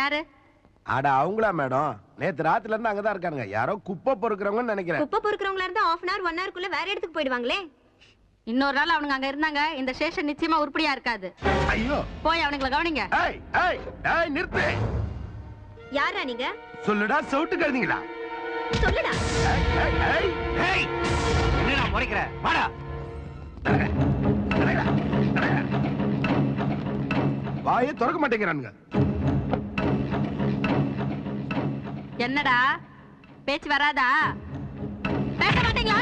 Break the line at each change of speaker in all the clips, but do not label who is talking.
யாரு?
அட அவங்களா மேடம்? நேத்து ராத்திரில இருந்து அங்கதான் இருக்காங்க. யாரோ குப்பை பொறுக்குறவங்கன்னு நினைக்கிறேன்.
குப்பை பொறுக்குறவங்களா இருந்தா 1/2 hour 1 hourக்குள்ள வேற இடத்துக்கு போயிடுவாங்களே. இன்னொரு நாள் அவனுங்க அங்க இருந்தாங்க, இந்த ஸ்டேஷன் நிச்சயமா உருப்படியா இருக்காது.
ஐயோ,
போய் அவனுங்கள கவனிங்க.
ஏய் ஏய் ஏய் நிறுத்து.
யாரா நீங்க?
சொல்லுடா, சவுட்டு கறந்தீங்களா?
சொல்லுடா.
ஏய் ஏய் ஏய்
ஏய், என்னடா முறைக்கிற? வாடா.
வாயை திறக்க மாட்டேங்கிறானுங்க.
என்னடா பேச்சு வராதா? பேச மாட்டீங்களா?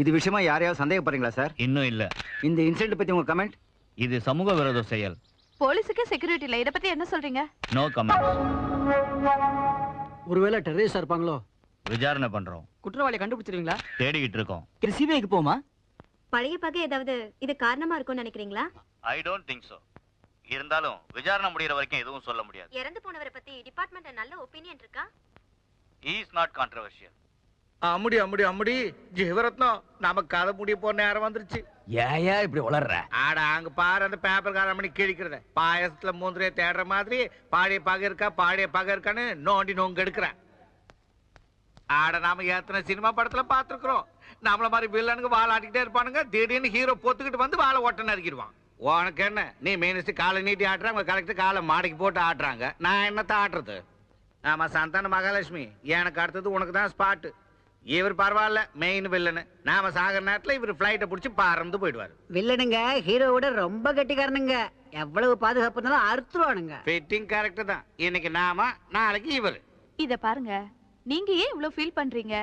இது விஷயமா யாரையாவது சந்தேகப்படுறீங்களா சார்?
இன்னும் இல்ல.
இந்த இன்சிடென்ட் பத்தி உங்க கமெண்ட்?
இது சமூக விரோத செயல்.
போலீஸுக்கு செக்யூரிட்டி இல்ல, இத பத்தி என்ன சொல்றீங்க?
No comment.
ஒருவேளை டெரரிஸ்டா இருப்பாங்களோ?
விசாரணை பண்றோம்.
குற்றவாளியை கண்டுபிடிச்சிருவீங்களா?
தேடிக்கிட்டு இருக்கோம்.
சிபிஐக்கு போமா?
பழைய பகை ஏதாவது இது காரணமா இருக்கும்னு நினைக்கிறீங்களா?
I don't think so. இருந்தாலும் விசாரணை முடியற வரைக்கும் எதுவும் சொல்ல முடியாது.
இறந்து போனவரை பத்தி டிபார்ட்மெண்ட்ல நல்ல ஒப்பீனியன் இருக்கா?
He is not controversial.
அம்முடி அம்முடி அம்முடி Jeevarathnam நமக்கு கதை முடிய போற நேரம் வந்துருச்சு.
ஏயா இப்படி உளர்ற?
ஆட அங்க பாரு அந்த பேப்பர் கார மணி கிழிக்கிறத பாயசத்துல மூந்திரைய தேடுற மாதிரி பாடிய பகை இருக்கா பாடிய பகை இருக்கான்னு நோண்டி நோங்க எடுக்கிறேன். ஆட நாம எத்தனை சினிமா படத்துல பாத்துருக்கிறோம். நம்மள மாதிரி வில்லனுங்க வாழ ஆட்டிக்கிட்டே இருப்பானுங்க. திடீர்னு ஹீரோ பொத்துக்கிட்டு வந்து வாழை ஓட்ட நறுக்கிடுவான். உனக்கு என்ன, நீ மினிஸ்டர் காலை நீட்டி ஆட்டுறாங்க, கலெக்டர் காலை மாடிக்கு போட்டு ஆட்டுறாங்க. நான் என்னத்த ஆட்டுறது? ஆமா சந்தான மகாலட்சுமி, எனக்கு அடுத்தது உனக்கு தான் ஸ்பாட். இவர் பரவாயில்ல, மெயின் வில்லனு. நாம சாகிற நேரத்துல இவர் பிளைட்டை பிடிச்சி பறந்து போயிடுவாரு.
வில்லனுங்க ஹீரோவோட ரொம்ப கெட்டிக்காரனுங்க. எவ்வளவு பாதுகாப்பு இருந்தாலும் அறுத்துருவானுங்க.
ஃபிட்டிங் கேரக்டர் தான். இன்னைக்கு நாம, நாளைக்கு இவர்.
இத பாருங்க, நீங்க ஏன் இவ்ளோ ஃபீல் பண்றீங்க?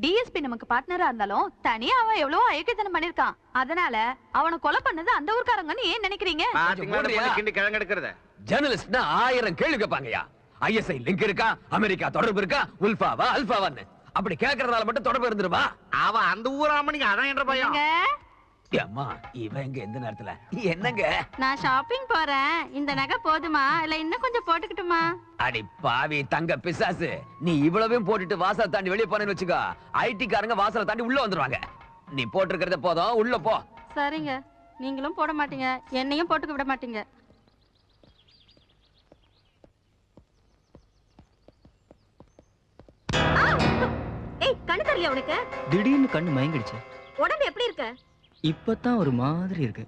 டிஎஸ்பி நமக்கு பார்ட்னரா இருந்தாலும் தனியா அவன் எவ்வளவு அயோக்கியத்தனம் பண்ணிருக்கான். அதனால அவனை கொலை பண்ணது அந்த ஊர்க்காரங்கன்னு ஏன் நினைக்கிறீங்க?
பாத்தீங்களா கிண்டி கிழங்கு எடுக்கிறத?
ஜர்னலிஸ்ட்னா 1000 கேள்வி கேட்பாங்கயா. ஐஎஸ்ஐ லிங்க் இருக்கா, அமெரிக்கா தொடர்பு இருக்கா, உல்ஃபாவா அல்ஃபாவான்னு அப்படி கேட்கறதால மட்டும் தொடர்பு இருந்துருமா?
அவன் அந்த ஊராம நீங்க அதான் என்ற பையன்.
அம்மா இவன் எங்க எந்த நேரத்துல என்னங்க?
நான் ஷாப்பிங் போறேன். இந்த நகை போதுமா இல்ல இன்னும் கொஞ்சம் போட்டுக்கிட்டுமா?
அடி பாவி தங்க பிசாசு, நீ இவ்வளவையும் போட்டுட்டு வாசலை தாண்டி வெளியே போனேன்னு வச்சுக்கோ, ஐடி காரங்க வாசலை தாண்டி உள்ள வந்துருவாங்க. நீ போட்டிருக்கிறத போதும், உள்ள போ.
சரிங்க, நீங்களும் போட மாட்டீங்க, என்னையும் போட்டுக்க விட மாட்டீங்க. ஏய், கண்ணு தெரியல உனக்கு?
திடீர்னு கண்ணு மயங்கிடுச்சு.
உடம்பு எப்படி இருக்கு?
இப்பதான் ஒரு மாதிரி இருக்கு.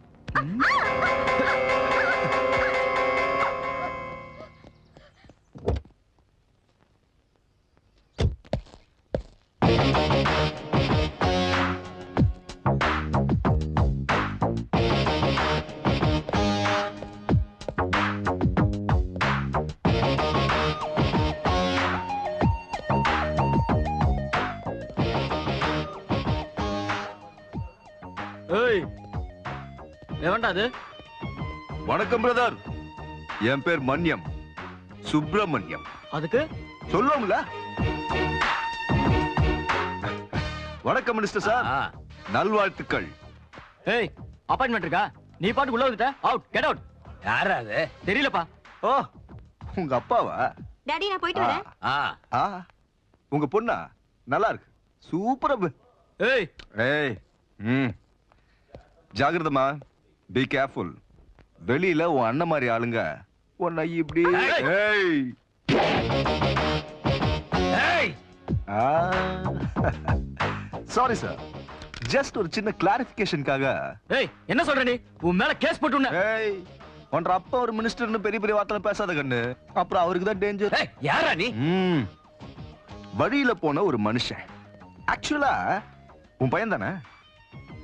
ஏய், எவன்டா அது?
வணக்கம் பிரதர், என் பேர் மன்யம், சுப்பிரமணியம்.
அதுக்கு
சொல்லுவோம்ல. வணக்கம் மினிஸ்டர் சார், நல்வாழ்த்துக்கள்.
ஏய், அப்பாயின்மெண்ட் இருக்கா? நீ பாட்டு உள்ள வந்துட்ட. Out, get out.
யாரா அது?
தெரியலப்பா.
ஓ, உங்க அப்பாவா?
டாடி நான் போயிட்டு வரேன்.
ஆ, உங்க பொண்ணா? நல்லா இருக்கு, சூப்பரா.
ஏய்
ஏய், ஜாகிரதமா, பி கேர்ஃபுல். வெளியில உன் அண்ணன் மாதிரி ஆளுங்க உன்னை இப்படி. ஏய்
ஏய்,
சாரி சார், ஜஸ்ட் ஒரு சின்ன கிளாரிபிகேஷனுக்காக.
ஏய், என்ன சொல்ற நீ? உன் மேல கேஸ் போட்டுன.
ஏய், உன்ற அப்பா ஒரு மினிஸ்டர்னு பெரிய பெரிய வார்த்தை பேசாத கண்ணு, அப்புறம் அவருக்கு தான் டேஞ்சர்.
ஏய், யாரா நீ?
வழியில போன ஒரு மனுஷன். ஆக்சுவலா உன் பையன் தானே?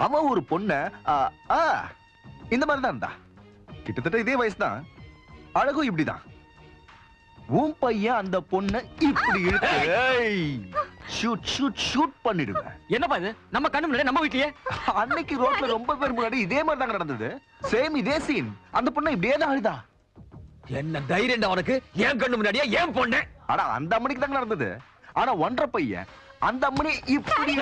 அவன் ஒரு பொண்ண இந்த மாதிரி தான் இருந்தா. கிட்டத்தட்ட இதே வயசு தான், அழகும் இப்படிதான். உன் பையன் அந்த பொண்ண இப்படி ஷூட் பண்ணிடுவேன்.
என்னப்பா இது? நம்ம கண்ணு முன்னாடி நம்ம வீட்லயே
அன்னைக்கு ரோட்ல ரொம்ப பேர் முன்னாடி இதே மாதிரி தான் நடந்தது. சேம் இதே சீன். அந்த பொண்ண இப்படியே தான் அழுதா.
என்ன தைரியம்டா உனக்கு? ஏன் கண்ணு முன்னாடியா ஏன் பொண்ணு?
ஆனா அந்த அம்மனிக்கு தான் நடந்தது. ஆனா ஒன்றரை பையன் அந்த அம்மனி இப்படி.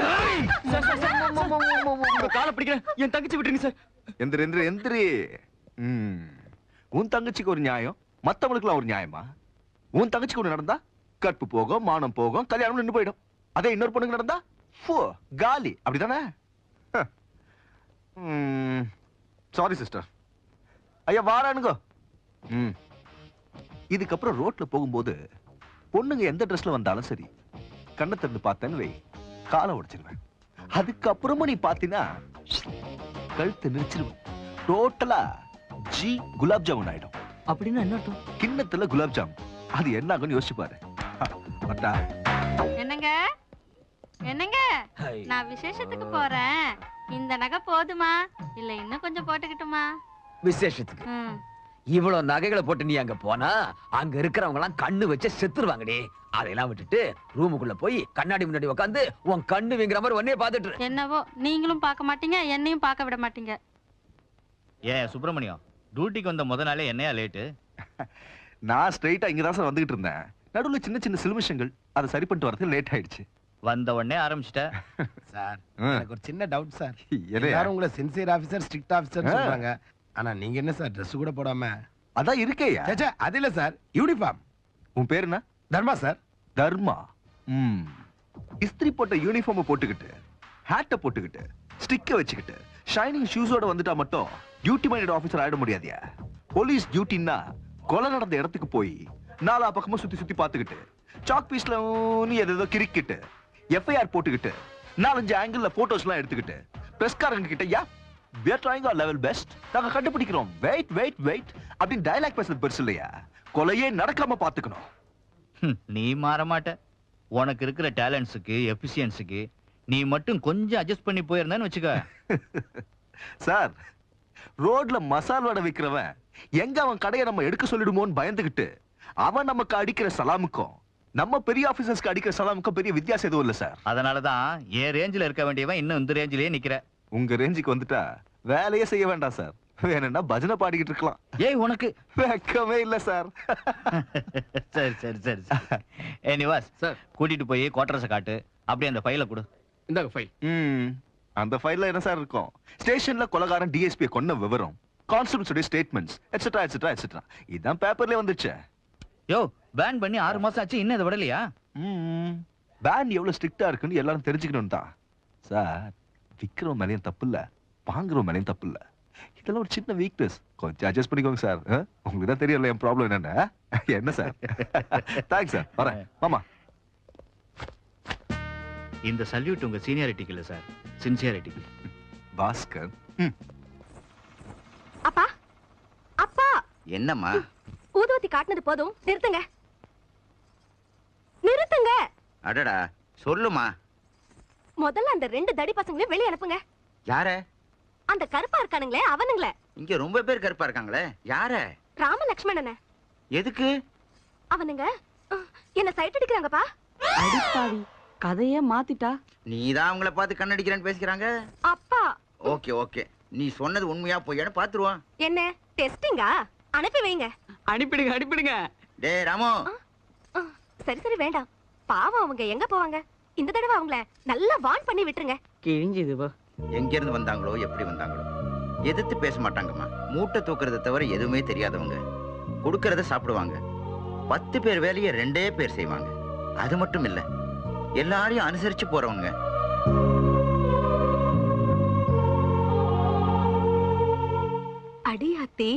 காலை பிடிக்கிறேன், என் தங்கச்சி விட்டுருங்க சார்.
எந்திரி. உன் தங்கச்சிக்கு ஒரு நியாயம், மத்தவங்களுக்குலாம் ஒரு நியாயமா? உன் தங்கச்சிக்கு ஒண்ணு நடந்தா கற்பு போகும், மானம் போகும், கல்யாணம் நின்று போயிடும். அதே இன்னொரு பொண்ணுக்கு நடந்தா காலி. அப்படிதானே? Sorry sister. ஐயா வாரானுங்க. இதுக்கப்புறம் ரோட்ல போகும்போது பொண்ணுங்க எந்த ட்ரெஸ்ல வந்தாலும் சரி, கண்ணை திறந்து பார்த்தேன்னு வை, காலை உடைச்சிருவேன். அதுக்கப்புறமும் நீ பாத்தீங்கன்னா கழுத்து நெரிச்சிருவேன். டோட்டலா குலாப் ஜாமுன் ஆயிடும்.
அப்படின்னா என்ன அர்த்தம்?
கிண்ணத்துல குலாப் ஜாம். அது என்ன ஆகும்னு யோசிச்சு பாரு.
என்னங்க என்னங்க, நான் விசேஷத்துக்கு போறேன். இந்த நகை போதுமா இல்ல இன்னும் கொஞ்சம் போட்டுக்கிட்டுமா?
விசேஷத்துக்கு இவ்வளவு நகைகளை போட்டு நீ அங்க போனா அங்க இருக்கிறவங்க எல்லாம் கண்ணு வச்சு செத்துருவாங்கடி. அதையெல்லாம் விட்டுட்டு ரூமுக்குள்ள போய் கண்ணாடி முன்னாடி உட்காந்து உன் கண்ணு வீங்குற மாதிரி ஒன்னே பாத்துட்டு.
என்னவோ நீங்களும் பார்க்க மாட்டீங்க, என்னையும் பார்க்க விட மாட்டீங்க.
ஏன் சுப்பிரமணியம், டியூட்டிக்கு வந்த முத நாளே என்னையா லேட்டு?
நான் ஸ்ட்ரைட்டா இங்கதான் சார் வந்துகிட்டு இருந்தேன். நடுவுல சின்ன சின்ன சிலுமிஷங்கள், அதை சரி பண்ணிட்டு வரது லேட் ஆயிடுச்சு.
வந்த உடனே ஆரம்பிச்சிட்ட.
சார் எனக்கு ஒரு சின்ன டவுட் சார்.
என்னையா?
எல்லாரும் உங்களை சின்சியர் ஆபீசர், ஸ்ட்ரிக்ட் ஆபீசர் சொல்றாங்க. ஆனா நீங்க என்ன சார் Dress கூட போடாம?
அதான் இருக்கேயா.
சேச்சே அது இல்ல சார், யூனிஃபார்ம்.
உன் பேர் என்ன?
தர்மா சார்.
தர்மா. இஸ்திரி போட்ட யூனிஃபார்ம் போட்டுக்கிட்டு, ஹேட்ட போட்டுக்கிட்டு, ஸ்டிக்க வச்சுக்கிட்டு, ஷைனிங் ஷூஸோட வந்துட்டா மட்டும் டியூட்டி மைண்டட் ஆபீசர் ஆயிட முடியாதியா. போலீஸ் டியூட்டின்னா கொலை நடந்த இடத்துக்கு போய் நாலா பக்கமும் சுத்தி சுத்தி பாத்துக்கிட்டு, சாக் பீஸ்ல ஏதோ கிரிக்கிட்டு, எஃப்ஐஆர் போட்டுக்கிட்டு, 4-5 ஆங்கிள் போட்டோஸ் எல்லாம் எடுத்துக்கிட்டு, பிரஸ்காரங்க கிட்ட யா we are trying our level best, நாங்க கண்டுபிடிக்கிறோம், வெயிட் வெயிட் வெயிட் அப்படின்னு டயலாக் பேசுறது பெருசு இல்லையா. கொலையே நடக்காம பாத்துக்கணும்.
நீ மாற மாட்ட. உனக்கு இருக்கிற டேலண்ட்ஸுக்கு எஃபிஷியன்ஸுக்கு நீ மட்டும் கொஞ்சம் அட்ஜஸ்ட் பண்ணி போயிருந்தேன்னு வச்சுக்க.
சார், ரோட்ல மசால் வடை விக்கிறவன் எங்க அவன் கடையை நம்ம எடுக்க சொல்லிடுமோன்னு பயந்துகிட்டு அவன் நமக்கு அடிக்கிற சலாமுக்கும் நம்ம பெரிய ஆபீசர்ஸ்க்கு அடிக்கிற சலாமுக்கும் பெரிய வித்தியாசம் எதுவும் இல்ல சார்.
அதனாலதான் என் ரேஞ்சில இருக்க வேண்டியவன் இன்னும் இந்த ரேஞ்சிலேயே நிக்கிற.
உங்க ரேஞ்சுக்கு வந்துட்டா வேலையே செய்ய வேண்டாம் சார். வேணும்னா பஜனை பாடிக்கிட்டு இருக்கலாம்.
ஏய் உனக்கு
வெக்கமே இல்ல சார்.
சரி சரி சரி ஏ நிவாஸ்
சார்.
கூட்டிட்டு போய் குவார்டர்ஸை காட்டு. அப்படியே அந்த ஃபைலை கொடு.
இந்தாங்க ஃபைல்.
அந்த ஃபைல்ல என்ன சார் இருக்கும்? ஸ்டேஷன்ல கொலகாரன் டிஎஸ்பி கொன்ன விவரம், constables statements etcetera etcetera etcetera. இதான் பேப்பர்ல வந்துச்சு.
யோ பேன் பண்ணி 6 மாசம் ஆச்சு, இன்னும் இதை விடலையா?
பேன் எவ்வளவு ஸ்ட்ரிக்டா இருக்குன்னு எல்லாரும் தெரிஞ்சுக்கணும் தான் சார். விக்கிறவன் மேலேயும் தப்பு இல்ல, வாங்குறவன் மேலேயும் தப்பு இல்ல. இதெல்லாம் ஒரு சின்ன வீக்னஸ், கொஞ்சம் அட்ஜஸ்ட் பண்ணிக்கோங்க சார். உங்களுக்கு தான் தெரியல என் ப்ராப்ளம் என்னன்னு. என்ன சார்? தேங்க்ஸ் சார், வரேன். மாமா,
இந்த சல்யூட் உங்க சீனியாரிட்டிக்கு இல்ல சார், சின்சியாரிட்டிக்கு.
பாஸ்கர்.
அப்பா அப்பா
என்னம்மா?
ஊதுவத்தி காட்டினது போதும், நிறுத்துங்க நிறுத்துங்க.
அடடா, சொல்லுமா.
முதல்ல அந்த 2 தடி பசங்களையும் வெளிய அனுப்புங்க.
யார?
அந்த கருப்பா இருக்கானுங்களே அவனுங்களே.
இங்க ரொம்ப பேர் கருப்பா இருக்காங்களே, யார?
ராம லக்ஷ்மணன.
எதுக்கு?
அவனுங்க என்ன சைட் அடிக்கிறாங்கப்பா.
அடிப்பாவி, கதையே மாத்திட்டா.
நீதான் அவங்கள பார்த்து கண்ணடிக்கிறேன்னு பேசிக்கிறாங்க.
அப்பா
ஓகே ஓகே, நீ சொன்னது உண்மையா பொய்யான்னு பாத்துருவான்.
என்ன டெஸ்டிங்கா? அனுப்பி வைங்க.
அனுப்பிடுங்க அனுப்பிடுங்க.
டேய் ராமு.
சரி சரி வேண்டாம், பாவம் அவங்க எங்க போவாங்க. இந்த தடவை அவங்கள நல்லா வார்ன் பண்ணி விட்டுருங்க.
கிழிஞ்சது போ.
எங்க இருந்து வந்தாங்களோ, எப்படி வந்தாங்களோ, எதிர்த்து பேச மாட்டாங்கம்மா. மூட்டை தூக்குறத தவிர எதுவுமே தெரியாதவங்க. கொடுக்கறத சாப்பிடுவாங்க. 10 பேர் வேலையை 2 பேர் செய்வாங்க. அது மட்டும் இல்ல, எல்லாரையும் அனுசரிச்சு போறவங்க.
அடியாத்தி.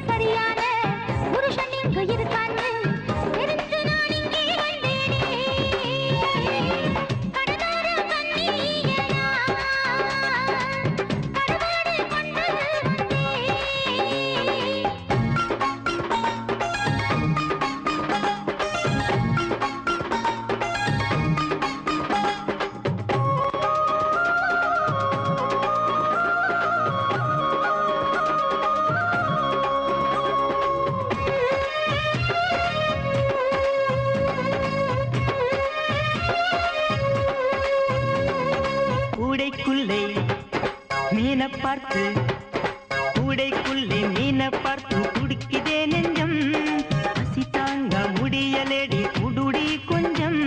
சரியான
பார்த்து கூடைக்குள்ளே மீனை பார்த்து குடிக்குதே நெஞ்சம் பசி தாங்க முடியலடி குடுடி கொஞ்சம்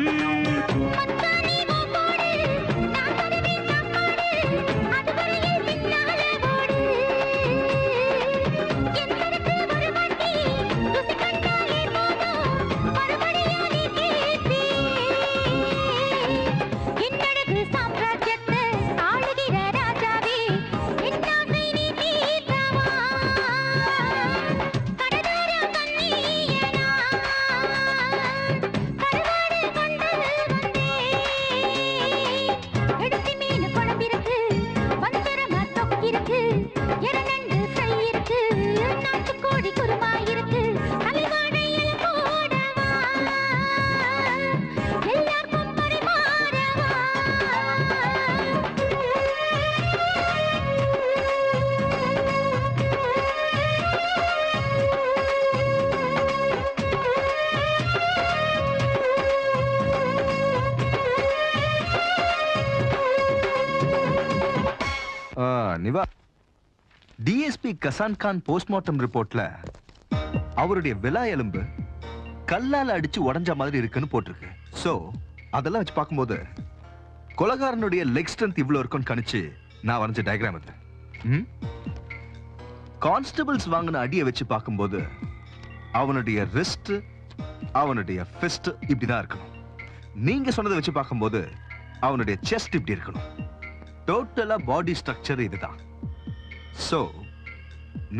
நிவா, டிஎஸ்பி கசான் கான் போஸ்ட்மார்ட்டம் ரிப்போர்ட்ல அவருடைய விலா எலும்பு கல்லால அடிச்சு உடைஞ்ச மாதிரி இருக்குன்னு போட்டிருக்கு. சோ அதெல்லாம் வச்சு பார்க்கும்போது கொலைகாரனுடைய லெக் ஸ்ட்ரென்த் இவ்வளவு இருக்குன்னு கணிச்சு நான் வரைஞ்ச டயக்ராம் இது. கான்ஸ்டபிள்ஸ் வாங்கின அடியை வச்சு பார்க்கும்போது அவனுடைய ரிஸ்ட், அவனுடைய ஃபிஸ்ட் இப்படிதான் இருக்கணும். நீங்க சொன்னதை வச்சு பார்க்கும்போது அவனுடைய செஸ்ட் இப்படி இருக்கணும். டோட்டலா பாடி ஸ்ட்ரக்சர் இதுதான். சோ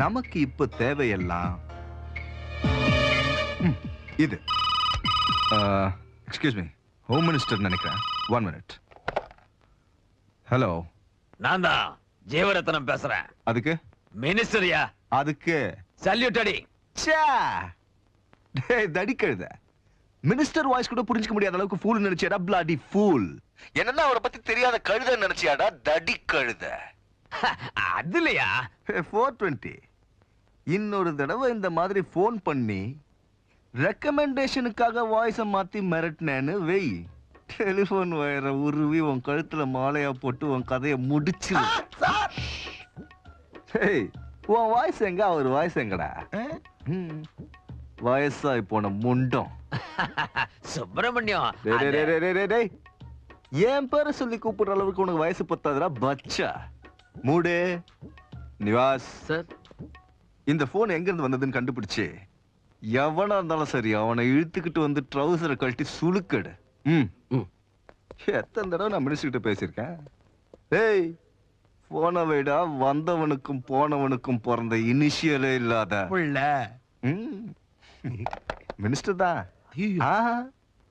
நமக்கு இப்ப தேவையெல்லாம் இது. எக்ஸ்கியூஸ் மீ, ஹோம் மினிஸ்டர் நினைக்கிறேன். 1 மினிட். ஹலோ,
நான் தான் ஜீவரத்னம் பேசுறேன்.
அதுக்கு
மினிஸ்டரியா?
அதுக்கு
சல்யூட் அடி.
தடி கழுத. மினிஸ்டர் வாய்ஸ் கூட புரிஞ்சுக்க முடியாத அளவுக்கு ஃபூல் நினைச்சியாடா? Bloody pool. என்னன்னா அவரை பத்தி தெரியாத கழுத நினைச்சியாடா? தடி கழுத.
அதுலயா
420. இன்னொரு தடவை இந்த மாதிரி போன் பண்ணி ரெக்கமெண்டேஷனுக்காக வாய்ஸ மாத்தி மிரட்டினேன்னு வெய், டெலிபோன் வயரை உருவி உன் கழுத்துல மாலையா போட்டு உன் கதையை முடிச்சு. உன் வாய்ஸ் எங்க, அவர் வாய்ஸ் எங்கடா? வயசாய் போன முண்டம்.
சுப்பிரமணியம்,
என் பேரை சொல்லி கூப்பிடுற அளவுக்கு உனக்கு வயசு பத்தாதுடா பச்சா. மூடு. நிவாஸ்
சார்,
இந்த போன் எங்க இருந்து வந்ததுன்னு கண்டுபிடிச்சு எவனா இருந்தாலும் சரி அவனை இழுத்துக்கிட்டு வந்து ட்ரௌசரை கழட்டி சுளுக்கடு. எத்தனை தடவை நான் மினிஸ்டர் கிட்ட பேசியிருக்கேன். ஏய், போன வைடா, வந்தவனுக்கும் போனவனுக்கும் பிறந்த இனிஷியலே இல்லாத மினிஸ்டர் தான்.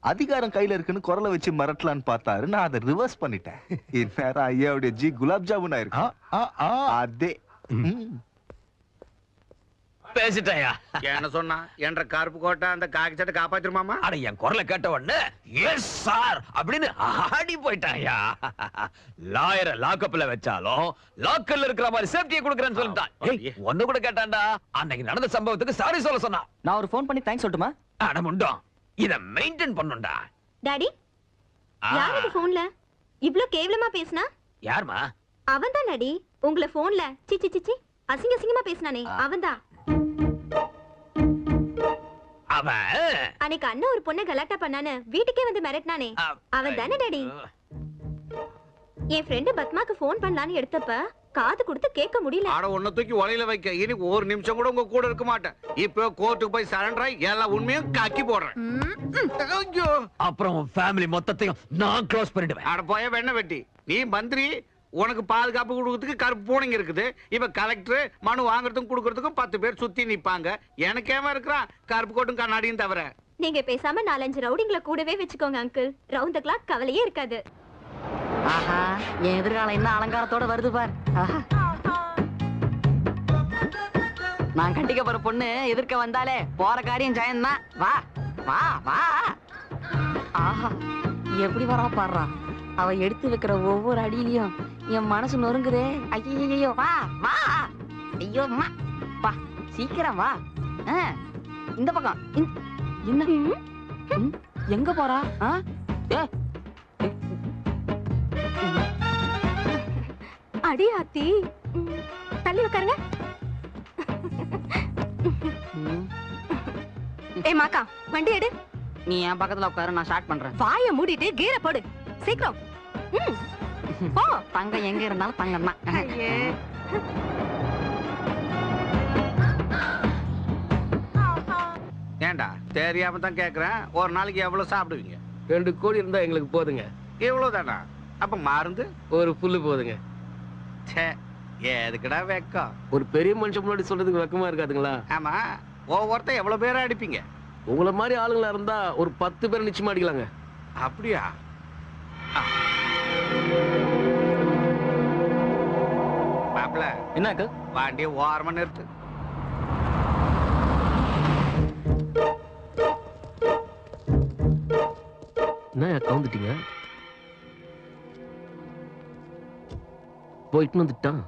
அதிகாரம் கையில இருக்குன்னு குரலை வச்சு மிரட்டலான்னு பார்த்தாரு. நான் அதை ரிவர்ஸ் பண்ணிட்டேன். இந்நேரம் ஐயாவுடைய ஜி குலாப் ஜாமுன் ஆயிருக்கும். அதே
பேசிட்டாயா?
என்ன சொன்னா? என்ற கருப்பு கோட்டை அந்த காக்கி சட்டை காப்பாத்திருமாமா?
அட, என் குரலை கேட்ட உடனே எஸ் சார் அப்படின்னு ஆடி போயிட்டாயா. லாயரை லாக்கப்ல வச்சாலும் லாக்கல்ல இருக்கிற மாதிரி சேஃப்டியை கொடுக்கறேன்னு சொல்லிட்டான். ஒண்ணு கூட கேட்டான்டா. அன்னைக்கு நடந்த சம்பவத்துக்கு சாரி சொல்ல சொன்னா.
நான் ஒரு ஃபோன் பண்ணி தேங்க்ஸ் சொல்லட்டுமா?
அட முண்டம், இத மெயின்டைன் பண்ணுடா.
டாடி, யார் இது போன்ல இவ்ளோ கேவலமா பேசினா?
யாருமா?
அவன்தான் டாடி. உங்களை போன்ல சிச்சி சிச்சி அசிங்க அசிங்கமா பேசினானே அவன்தான்.
அவன்
அன்னைக்கு அண்ணன் ஒரு பொண்ணை கலாட்டா பண்ணானே வீட்டுக்கே வந்து மிரட்டினானே அவன் தானே டாடி. என் ஃப்ரெண்டு பத்மாக்கு போன் பண்ணலான்னு எடுத்தப்ப காது கொடுத்து கேட்க முடியல.
ஆட ஒன்ன தூக்கி ஒலையில வைக்க இனி ஒரு நிமிஷம் கூட உங்க கூட இருக்க மாட்டேன். இப்போ கோர்ட்டுக்கு போய் சரண்டர் ஆகி எல்லா உண்மையும் காக்கி போடுறேன்.
அப்புறம் ஃபேமிலி மொத்தத்தையும் நான் க்ளோஸ் பண்ணிடுவேன்.
ஆட போய வெண்ண வெட்டி. நீ மந்திரி, உனக்கு பாதுகாப்பு கொடுக்கிறதுக்கு கருப்பு பூனைங்க இருக்குது. இப்ப கலெக்டர் மனு வாங்குறதுக்கும் கொடுக்கறதுக்கும் 10 பேர் சுத்தி நிப்பாங்க. எனக்கு ஏமா இருக்கிறான் கருப்பு கோட்டும் கண்ணாடியும் தவிர.
நீங்க பேசாம 4-5 ரவுடிங்களை கூடவே வச்சுக்கோங்க அங்கிள். ரவுண்ட் தி கிளாக் கவலையே இருக்காது.
ஆஹா, என் எதிர்காலம் என்ன அலங்காரத்தோட வருது பார். நான் கட்டிக்க போற பொண்ணு எதிர்க்க வந்தாலே போற காரியம் ஜெயம் தான். வா வா வா. ஆஹா, எப்படி வரா பாடுறான். அவ எடுத்து வைக்கிற ஒவ்வொரு அடியிலையும் என் மனசு நொறுங்குதே. ஐயோ, வா வா. ஐயோ அம்மா, வா சீக்கிரம் வா. இந்த பக்கம். என்ன எங்க போறா?
அடி ஆத்தி, தள்ளி உட்காருங்க. ஏய் மாக்கா, வண்டி எடு.
நீ என் பக்கத்துல உட்காரு, நான் ஸ்டார்ட் பண்றேன்.
வாயை மூடிட்டு கீரை போடு சீக்கிரம். போ.
தங்கம் எங்க இருந்தாலும் தங்கம் தான்.
ஏண்டா தெரியாம தான் கேக்குறேன், ஒரு நாளைக்கு எவ்வளவு சாப்பிடுவீங்க?
2 கோடி இருந்தா எங்களுக்கு போதுங்க.
இவ்வளவுதானா? அப்ப மருந்து
ஒரு புல்லு போதுங்க.
எதுக்குடா வெக்கம்?
ஒரு பெரிய மனுஷன் முன்னாடி சொல்றதுக்கு வெக்கமா இருக்காதுங்களா?
ஆமா, ஒவ்வொருத்தர் எவ்வளவு பேரை அடிப்பீங்க?
உங்களை மாதிரி ஆளுங்களா இருந்தா ஒரு 10 பேர் நிச்சயமா அடிக்கலாங்க.
அப்படியா? மாப்பிள்ள
என்னக்கு
வண்டியை ஓரமா நிறுத்து.
என்ன கவுந்துட்டீங்க? போயிட்டு வந்துட்டான்.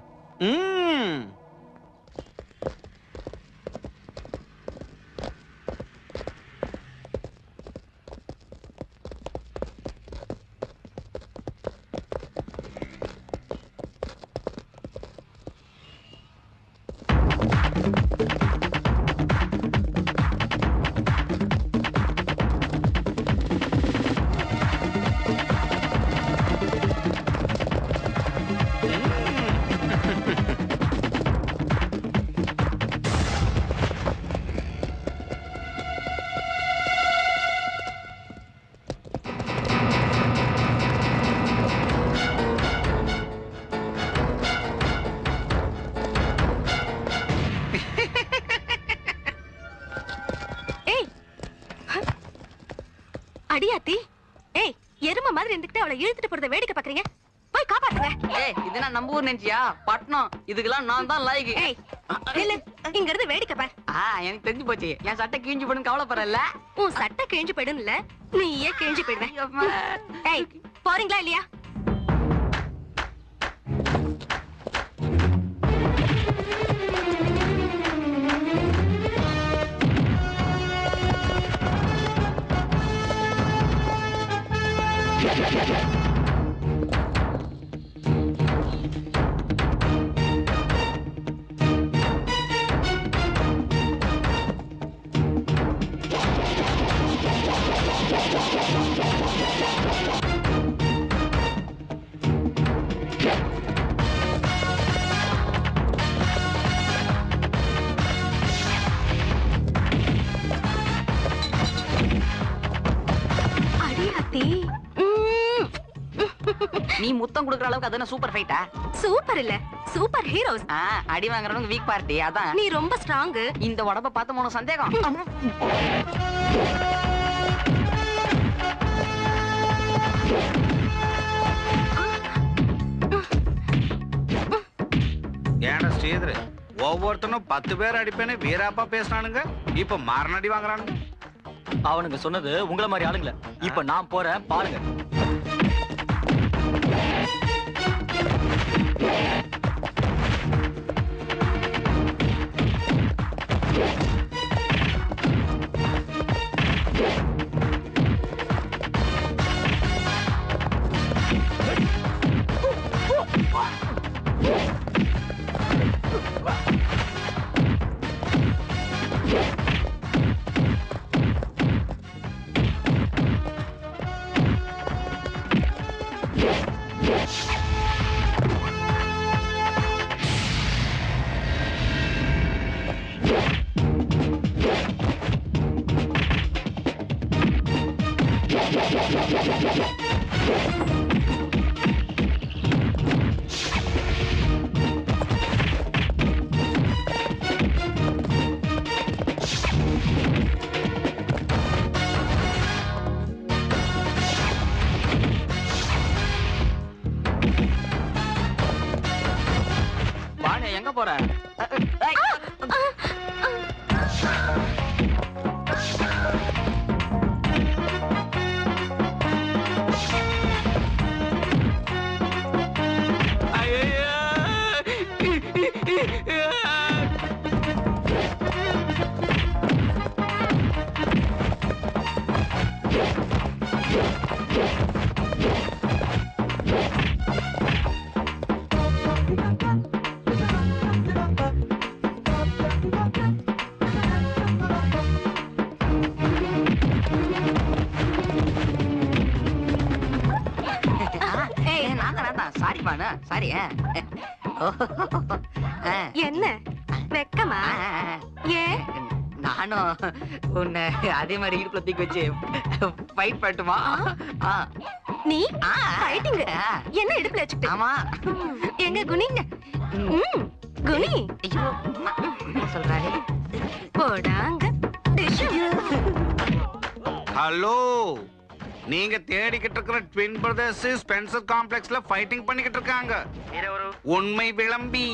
அடியாத்தி, ஏய் எருமை மாதிரி இருந்துட்டு அவளை இழுத்துட்டு போறத வேடிக்கை பாக்குறீங்க? போய் காப்பாத்துங்க.
ஏய் இது நான் நம்ம ஊர் நினைச்சியா? பட்டணம். இதுக்கெல்லாம் நான் தான் லாய்க்கு.
ஏய் நில்லு, இங்க இருந்து வேடிக்கை பார்.
எனக்கு தெரிஞ்சு போச்சு. என் சட்டை கிழிஞ்சு போடுன்னு கவலைப்படல.
உன் சட்டை கிழிஞ்சு போயிடும் இல்ல, நீயே கிழிஞ்சு போயிடுவேன். ஏய் போறீங்களா இல்லையா?
நீ முத்தம் குடுக்குற அளவுக்கு அது என்ன சூப்பர் ஃபைட்டா?
சூப்பர் இல்ல, சூப்பர் ஹீரோஸ்.
அடி வாங்குறவங்க வீக் பார்ட்டி. அதான்
நீ ரொம்ப ஸ்ட்ராங்.
இந்த உடம்ப பார்த்து மூணு சந்தேகம்.
ஏன்னா ஸ்ரீதர் ஒவ்வொருத்தனும் 10 பேர் அடிப்பேன்னு வீராப்பா பேசினானுங்க, இப்ப மாரணடி வாங்குறானுங்க.
அவனுங்க சொன்னது உங்களை மாதிரி ஆளுங்கள. இப்ப நான் போறேன் பாருங்க. வாணி எங்க போற?
சாரி.
என்ன வெக்கமா? ஏன்
நானும் உன்னை அதே மாதிரி இடுப்புல தூக்கி வச்சு ஃபைட் பண்ணட்டுமா?
நீ ஃபைட்டிங் என்ன இடுப்புல வச்சுக்கிட்டு?
ஆமா.
எங்க குனிங்க. குனி.
ஐயோ சொல்றாரு.
போடாங்க.
ஹலோ, நீங்க தேடிக்கிட்டு இருக்கிற ட்வின் பிரதர்ஸ் ஸ்பென்சர் காம்ப்ளெக்ஸ்ல ஃபைட்டிங் பண்ணிக்கிட்டு இருக்காங்க. உண்மை விளம்பி.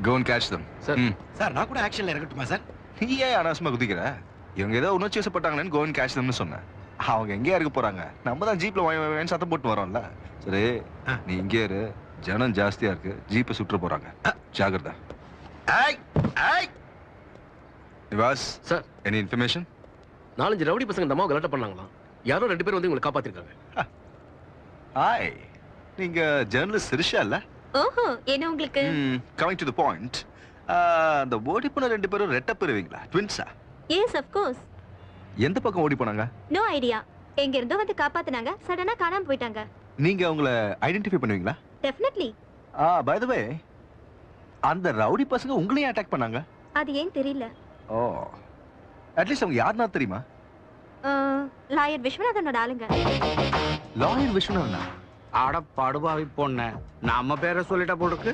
Go and catch them.
Sir.
Sir நான் கூட ஆக்ஷன்ல இறங்கட்டுமா சார்?
நீ ஏன் அனாவசியமா குதிக்கிற? இவங்க ஏதோ உணர்ச்சி வசப்பட்டாங்களேன்னு go and catch themனு சொன்னேன். அவங்க எங்கேயா இருக்க போறாங்க? நம்ம தான் ஜீப்ல வேன் சத்தம் போட்டு வரோம்ல. சரி, நீ இங்கே இரு. ஜனம் ஜாஸ்தியா இருக்கு. ஜீப்பை சுற்ற போறாங்க. ஜாகிரதா.
ஏய் ஏய்
Nivas
sir,
any information?
4-5 rowdy பசங்க இந்த அம்மாவை கலாட்டம் பண்ணாங்களாம். யாரோ 2 பேர் வந்து உங்களை காப்பாத்திருக்காங்க.
ஹாய், நீங்க ஜர்னலிஸ்ட் சிரிஷா இல்ல?
ஓஹோ, என்ன உங்களுக்கு?
Coming to the point. அந்த ஓடி போன 2 பேரும் ரெட்ட பெறுவீங்களா? ட்வின்ஸா?
Yes of course.
எந்த பக்கம் ஓடி போனாங்க?
No idea. எங்க இருந்தோ வந்து காப்பாத்துனாங்க, சடனா காணாம போயிட்டாங்க.
நீங்க அவங்கள ஐடென்டிஃபை பண்ணுவீங்களா?
டெஃபினெட்லி.
பை தி வே, அந்த ரவுடி பசங்க உங்களையும் அட்டாக் பண்ணாங்க?
அது ஏன் தெரியல.
ஓ, அட்லீஸ்ட் அவங்க யாருன்னா தெரியுமா?
லாயர் விஸ்வநாதனோட ஆளுங்க.
லாயர் விஸ்வநாதனா?
ஆட படுபாவி பொண்ணு, நம்ம பேரை சொல்லிட்ட போல இருக்கு.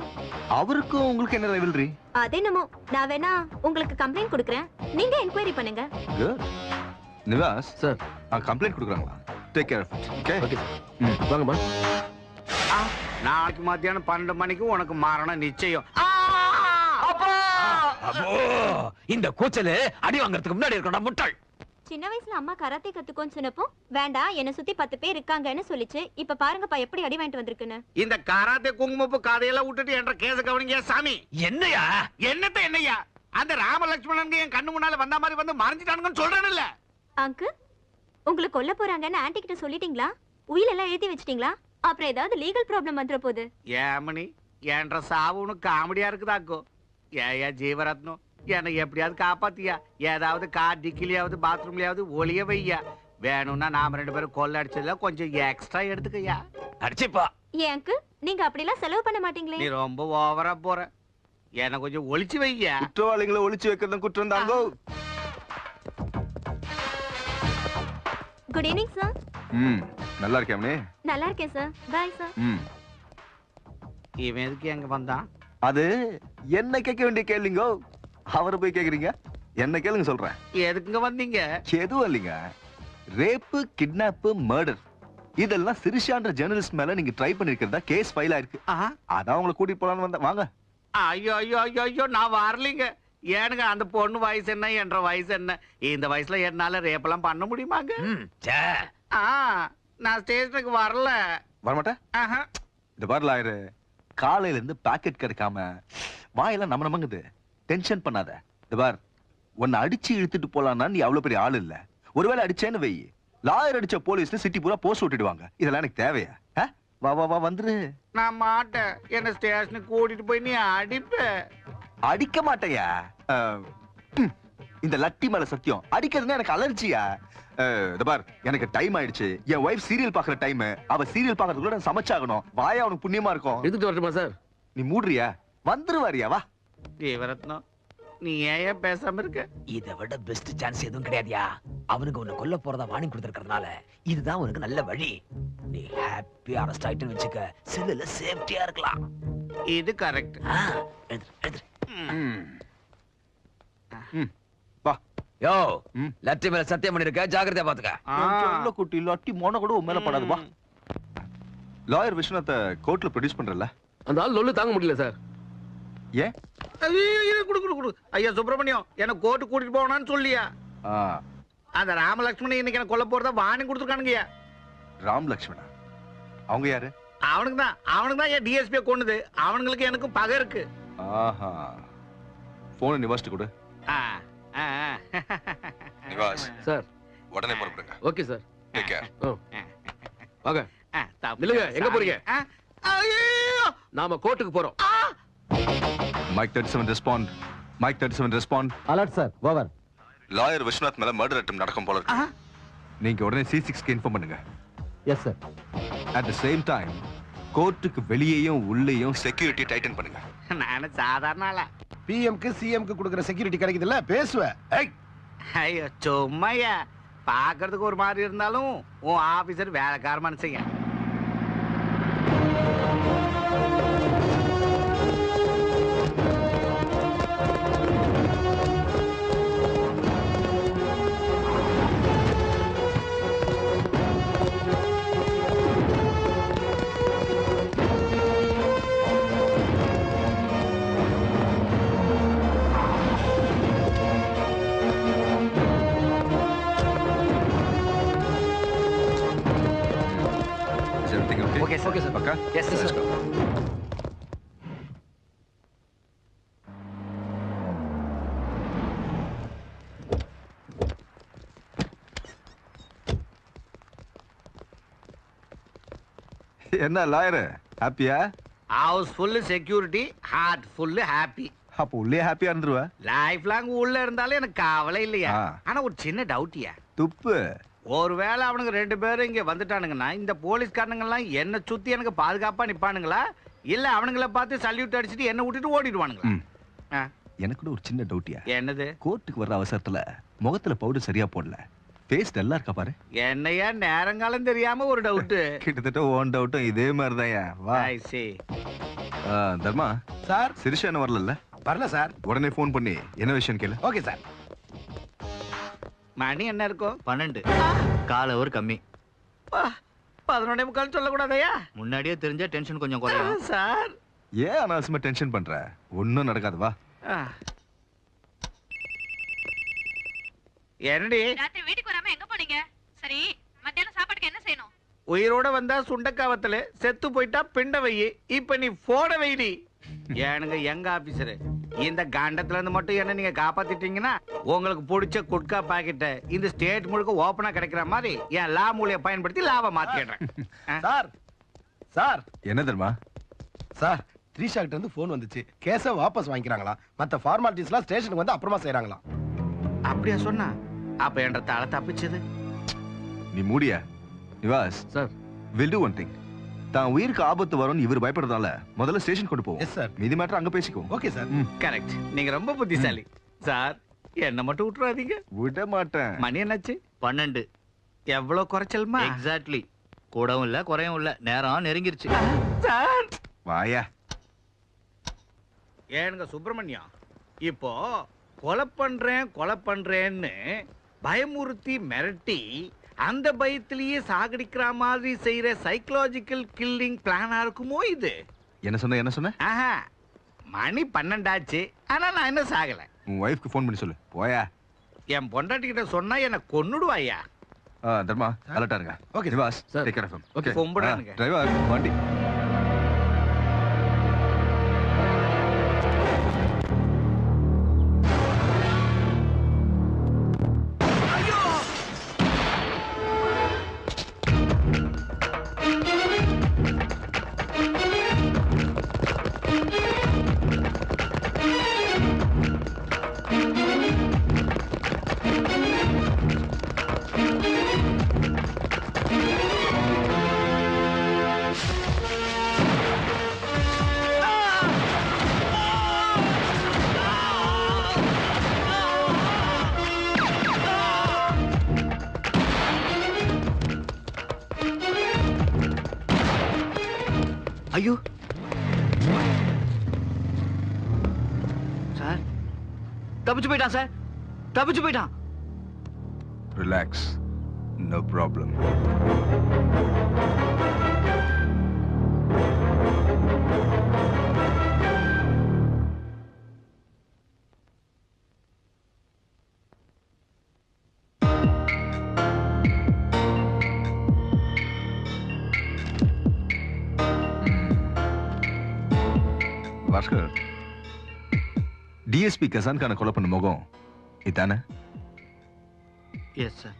அவருக்கும் உங்களுக்கு என்ன ரைவல்ரி?
அதேனமோ, நான் வேணா உங்களுக்கு கம்ப்ளைண்ட் கொடுக்கறேன், நீங்க என்கொயரி பண்ணுங்க.
குட். நிவாஸ்
சார்,
கம்ப்ளைண்ட் கொடுக்குறாங்களா? Take care of it. Okay
okay sir. வாங்கம்மா.
நாளைக்கு மத்தியானம் 12 மணிக்கு உனக்கு மரணம் நிச்சயம்.
அப்போ இந்த கூச்சலு அடி வாங்குறதுக்கு முன்னாடி இருக்கணும் முட்டாள்.
சின்ன வயசுல அம்மா கராத்தே கத்துக்கோன்னு சொன்னப்போ வேண்டாம், என்ன சுத்தி 10 பேர் இருக்காங்கன்னு சொல்லிச்சு. இப்ப பாருங்கப்பா எப்படி அடி வாங்கிட்டு வந்திருக்குன்னு.
இந்த கராத்தே குங்குமப்பு கதையெல்லாம் விட்டுட்டு என்ற கேஸ கவனிங்க சாமி.
என்னையா
என்னையா அந்த ராமலட்சுமணன் என் கண்ணு முன்னால வந்த மாதிரி வந்து மறைஞ்சிட்டானுங்கன்னு சொல்றேன்ல.
அங்கு உங்களை கொல்ல போறாங்கன்னு ஆன்ட்டி கிட்ட சொல்லிட்டீங்களா? உயில் எல்லாம் எழுதி வச்சிட்டீங்களா? அப்புறம் ஏதாவது லீகல் ப்ராப்ளம் வந்துற போகுது.
ஏமணி என்ற சாவு உனக்கு காமெடியா இருக்குதாக்கோ. ஏயா ஜீவரத்னம், என்னை எப்படியாவது காப்பாத்தியா. ஏதாவது கார் டிக்கிலியாவது பாத்ரூம்லயாவது ஒளிய வையா. வேணும்னா நாம 2 பேரும் கொள்ள அடிச்சதுல கொஞ்சம் எக்ஸ்ட்ரா எடுத்துக்கையா.
அடிச்சுப்பா.
ஏன் அங்கிள், நீங்க அப்படிலாம் செலவு பண்ண மாட்டீங்களே?
நீ ரொம்ப ஓவரா போற. என்ன கொஞ்சம் ஒளிச்சு வையா.
குற்றவாளிகளை ஒளிச்சு வைக்கிறது குற்றம் தாங்கோ.
Good evening sir.
நல்லா இருக்கேன்.
நல்லா இருக்கேன் சார். Bye sir.
இவன் எதுக்கு எங்க வந்தான்?
அது என்ன கேட்க வேண்டிய கேளுங்க. அவரை போய் கேக்குறீங்க. என்ன கேளுங்க சொல்றேன்.
எதுக்குங்க வந்தீங்க?
எதுவும் இல்லைங்க. ரேப்பு, கிட்னாப்பு, மர்டர் இதெல்லாம் சிரிஷான்ற ஜெர்னலிஸ்ட் மேல நீங்க ட்ரை பண்ணிருக்கிறதா கேஸ் ஃபைல் ஆயிருக்கு. அதான் உங்களை கூட்டிட்டு போலான்னு வந்தேன். வாங்க.
ஐயோ ஐயோ ஐயோ ஐயோ, நான் வரலீங்க. ஏனுங்க, அந்த பொண்ணு வயசு என்ன, என்ற வயசு என்ன? இந்த வயசுல என்னால ரேப்பெல்லாம் பண்ண முடியுமாங்க? நான் ஸ்டேஷனுக்கு வரல.
வரமாட்டேன். இந்த பாருல ஆயிரு, காலையில இருந்து பாக்கெட் கிடைக்காம வாயெல்லாம் நம்ம நமங்குது. டென்ஷன் பண்ணாத. இந்த பார், உன்னை அடிச்சு இழுத்துட்டு போலான்னா நீ அவ்வளவு பெரிய ஆள் இல்ல. ஒருவேளை அடிச்சேன்னு வை, லாயர் அடிச்ச போலீஸ்ல சிட்டி பூரா போஸ்ட் விட்டுடுவாங்க. இதெல்லாம் எனக்கு தேவையா? வா வா வா வந்துரு.
நான் மாட்டேன். என்ன ஸ்டேஷனுக்கு கூட்டிட்டு போய் நீ அடிப்ப.
அடிக்க மாட்டையா? இந்த லட்டி மேல சத்தியம். அடிக்கிறதுனா எனக்கு அலர்ஜியா? இந்த பார், எனக்கு டைம் ஆயிடுச்சு. என் வைஃப் சீரியல் பாக்குற டைம். அவ சீரியல் பாக்குறதுக்குள்ள நான் சமைச்சாகணும். வாயா உனக்கு புண்ணியமா இருக்கும்.
எடுத்துட்டு வரட்டுமா சார்?
நீ மூடுறியா? வந்துருவாரியா? வா.
தேவரத்னம், நீ ஏன் பேசாம இருக்க?
இதை விட பெஸ்ட் சான்ஸ் எதுவும் கிடையாதுயா. அவனுக்கு உன்னை கொல்ல போறதா வார்னிங் கொடுத்திருக்கிறதுனால இதுதான் உனக்கு நல்ல வழி. நீ ஹாப்பியா அரெஸ்ட் ஆயிட்டு வச்சுக்க, செல்லுல சேஃப்டியா இருக்கலாம்.
இது கரெக்ட்.
வா.
யோ, லட்டி மேல சத்தியம் பண்ணிருக்க, ஜாக்கிரதையா பாத்துக்க.
சொல்ல குட்டி லட்டி மோன கூட உன் மேல படாது. வா. லாயர் விஸ்வநாத கோர்ட்ல ப்ரொடியூஸ் பண்றல.
அந்த ஆள் லொல்லு தாங்க முடியல சார்.
ஏன்?
குடு ஐயா சுப்பிரமணியம், என்ன கோர்ட்டு கூட்டிட்டு போனான்னு சொல்லியா? அந்த ராமலட்சுமணன் இன்னைக்கு என்ன கொல்ல போறதா வார்னிங் கொடுத்துருக்கானுங்கய்யா.
ராம் லட்சுமணா அவங்க யாரு?
அவனுக்கு தான் என் டிஎஸ்பியை கொண்டுது. அவனுங்களுக்கு எனக்கும் பகை இருக்கு.
ஆஹா. போன் நிவாஸ்ட்டு கொடு. நிவாஸ்
சார்
உடனே புறப்படுங்க.
Okay sir.
Take care.
வாங்க. நில்லுங்க, எங்க போறீங்க? நாம கோர்ட்டுக்கு போறோம்.
Mike 37 respond. Mike 37 respond.
Alert sir. Over.
Lawyer Viswanath மேல மர்டர் அட்டெம்ப்ட் நடக்கும் போல இருக்கு. நீங்க உடனே C6க்கு இன்ஃபார்ம் பண்ணுங்க.
Yes sir.
At the same time கோர்ட்டுக்கு வெளியேயும் உள்ளேயும் செக்யூரிட்டி டைட்டன் பண்ணுங்க.
நான் சாதாரண ஆளா?
பிஎம்க்கு சிஎம்க்கு கொடுக்குற செக்யூரிட்டி கிடைக்குதுல்ல, பேசுவேன்.
ஐயோ சும்மையா பாக்குறதுக்கு ஒரு மாதிரி இருந்தாலும் உன் ஆபீசர் வேலைக்கார மனுஷங்க.
Okay, sir. Paka?
Yes, sir.
Let's go. என்ன லாயர் ஹாப்பியா?
House full security, heart full happy.
அப்போ உள்ளே ஹாப்பியா இருந்துருவ?
லைஃப் லாங் உள்ள இருந்தாலும் எனக்கு கவலை இல்லையா. ஆனா ஒரு சின்ன டவுட்டியா.
துப்பு.
ஒருவேளை அவனுக்கு 2 பேரும் இங்க வந்துட்டானுங்கன்னா இந்த போலீஸ்காரனுங்க எல்லாம் என்ன சுத்தி எனக்கு பாதுகாப்பா நிப்பானுங்களா, இல்ல அவனுங்கள பார்த்து சல்யூட் அடிச்சிட்டு என்ன விட்டுட்டு ஓடிடுவானுங்களா?
எனக்கு கூட ஒரு சின்ன டவுட்டியா.
என்னது?
கோர்ட்டுக்கு வர்ற அவசரத்துல முகத்துல பவுடர் சரியா போடல, ஃபேஸ் நல்லா இருக்கா பாரு.
என்னையா நேரங்காலம் தெரியாம ஒரு டவுட்.
கிட்டத்தட்ட ஓன் டவுட்டும் இதே மாதிரி தான். வா.
ஐ சீ.
தர்மா
சார்.
சிரிஷா என்ன வரல?
வரல சார்.
உடனே ஃபோன் பண்ணி என்ன விஷயம் கேளு.
Okay sir.
மணி என்ன இருக்கும்?
12. கால ஒரு கம்மி.
11:45 சொல்லக்கூடாதையா?
முன்னாடியே தெரிஞ்சா டென்ஷன் கொஞ்சம் குறையும்
சார்.
ஏன் அனாவசியமா டென்ஷன் பண்ற? ஒன்னும் நடக்காது. வா.
என்னடி
ராத்திரி வீட்டுக்கு வராம எங்க போனீங்க? சரி, மத்தியானம் சாப்பாட்டுக்கு என்ன செய்யணும்?
உயிரோட வந்தா சுண்டக்காவத்துல, செத்து போயிட்டா பிண்ட வையி. இப்ப நீ போட வைடி. ஏனுங்க எங்க ஆபீசர், இந்த காண்டத்துல இருந்து மட்டும் என்ன நீங்க காப்பாத்திட்டீங்கன்னா உங்களுக்கு பிடிச்ச குட்கா பாக்கெட்ட இந்த ஸ்டேட் முழுக்க ஓபனா கிடைக்கிற மாதிரி என் லா மூலையை பயன்படுத்தி லாபம் மாத்திடுறேன்.
சார். சார்.
என்ன தெரியுமா
சார், த்ரீஷா கிட்ட இருந்து போன் வந்துச்சு. கேஸை வாபஸ் வாங்கிக்கிறாங்களா, மத்த ஃபார்மாலிட்டிஸ்லாம் ஸ்டேஷனுக்கு வந்து அப்புறமா செய்யறாங்களா.
அப்படியா சொன்னா? அப்ப என்ற தலை தப்பிச்சது.
நீ மூடியா? Nivas
sir,
will do one thing. தான் உயிருக்கு ஆபத்து வரும்னு இவர் பயப்படுறதால முதல்ல ஸ்டேஷன் கொண்டு போவோம்.
Yes sir.
மீதி மேட்டர் அங்க பேசிக்குவோம்.
Okay sir.
கரெக்ட். நீங்க ரொம்ப புத்திசாலி சார். என்ன மட்டும் விட்டுறாதீங்க.
விட மாட்டேன்.
மணி என்னாச்சு?
12.
எவ்வளவு குறைச்சல்மா?
எக்ஸாக்ட்லி. கூடவும் இல்ல குறையும் இல்ல, நேரம் நெருங்கிருச்சு.
சார்
வாயா.
ஏனுங்க சுப்பிரமணியம், இப்போ கொலை பண்றேன்னு பயமுறுத்தி மிரட்டி அந்த பயத்திலேயே சாகடிக்கிற மாதிரி செய்யற சைக்கலாஜிக்கல் கில்லிங் பிளானா இருக்குமோ இது?
என்ன சொன்ன?
ஆஹா, மணி 12 ஆச்சு, ஆனா நான் என்ன சாகல.
உன் வைஃப்க்கு ஃபோன் பண்ணி சொல்லு. போயா.
என் பொண்டாட்டி கிட்ட சொன்னா என்ன கொன்னுடுவாயா?
தர்மா அலர்ட்டா இருங்க.
Okay
Nivas take care of him.
Okay கும்பிடுறானுங்க.
டிரைவர் வண்டி.
ஐயோ சார், தப்பிச்சு போயிட்டான் சார், தப்பிச்சு போயிட்டான்.
Relax, no problem. Bhaskar, DSP Kasan கான கொலை பண்ண முகம் இதானே?
Yes sir.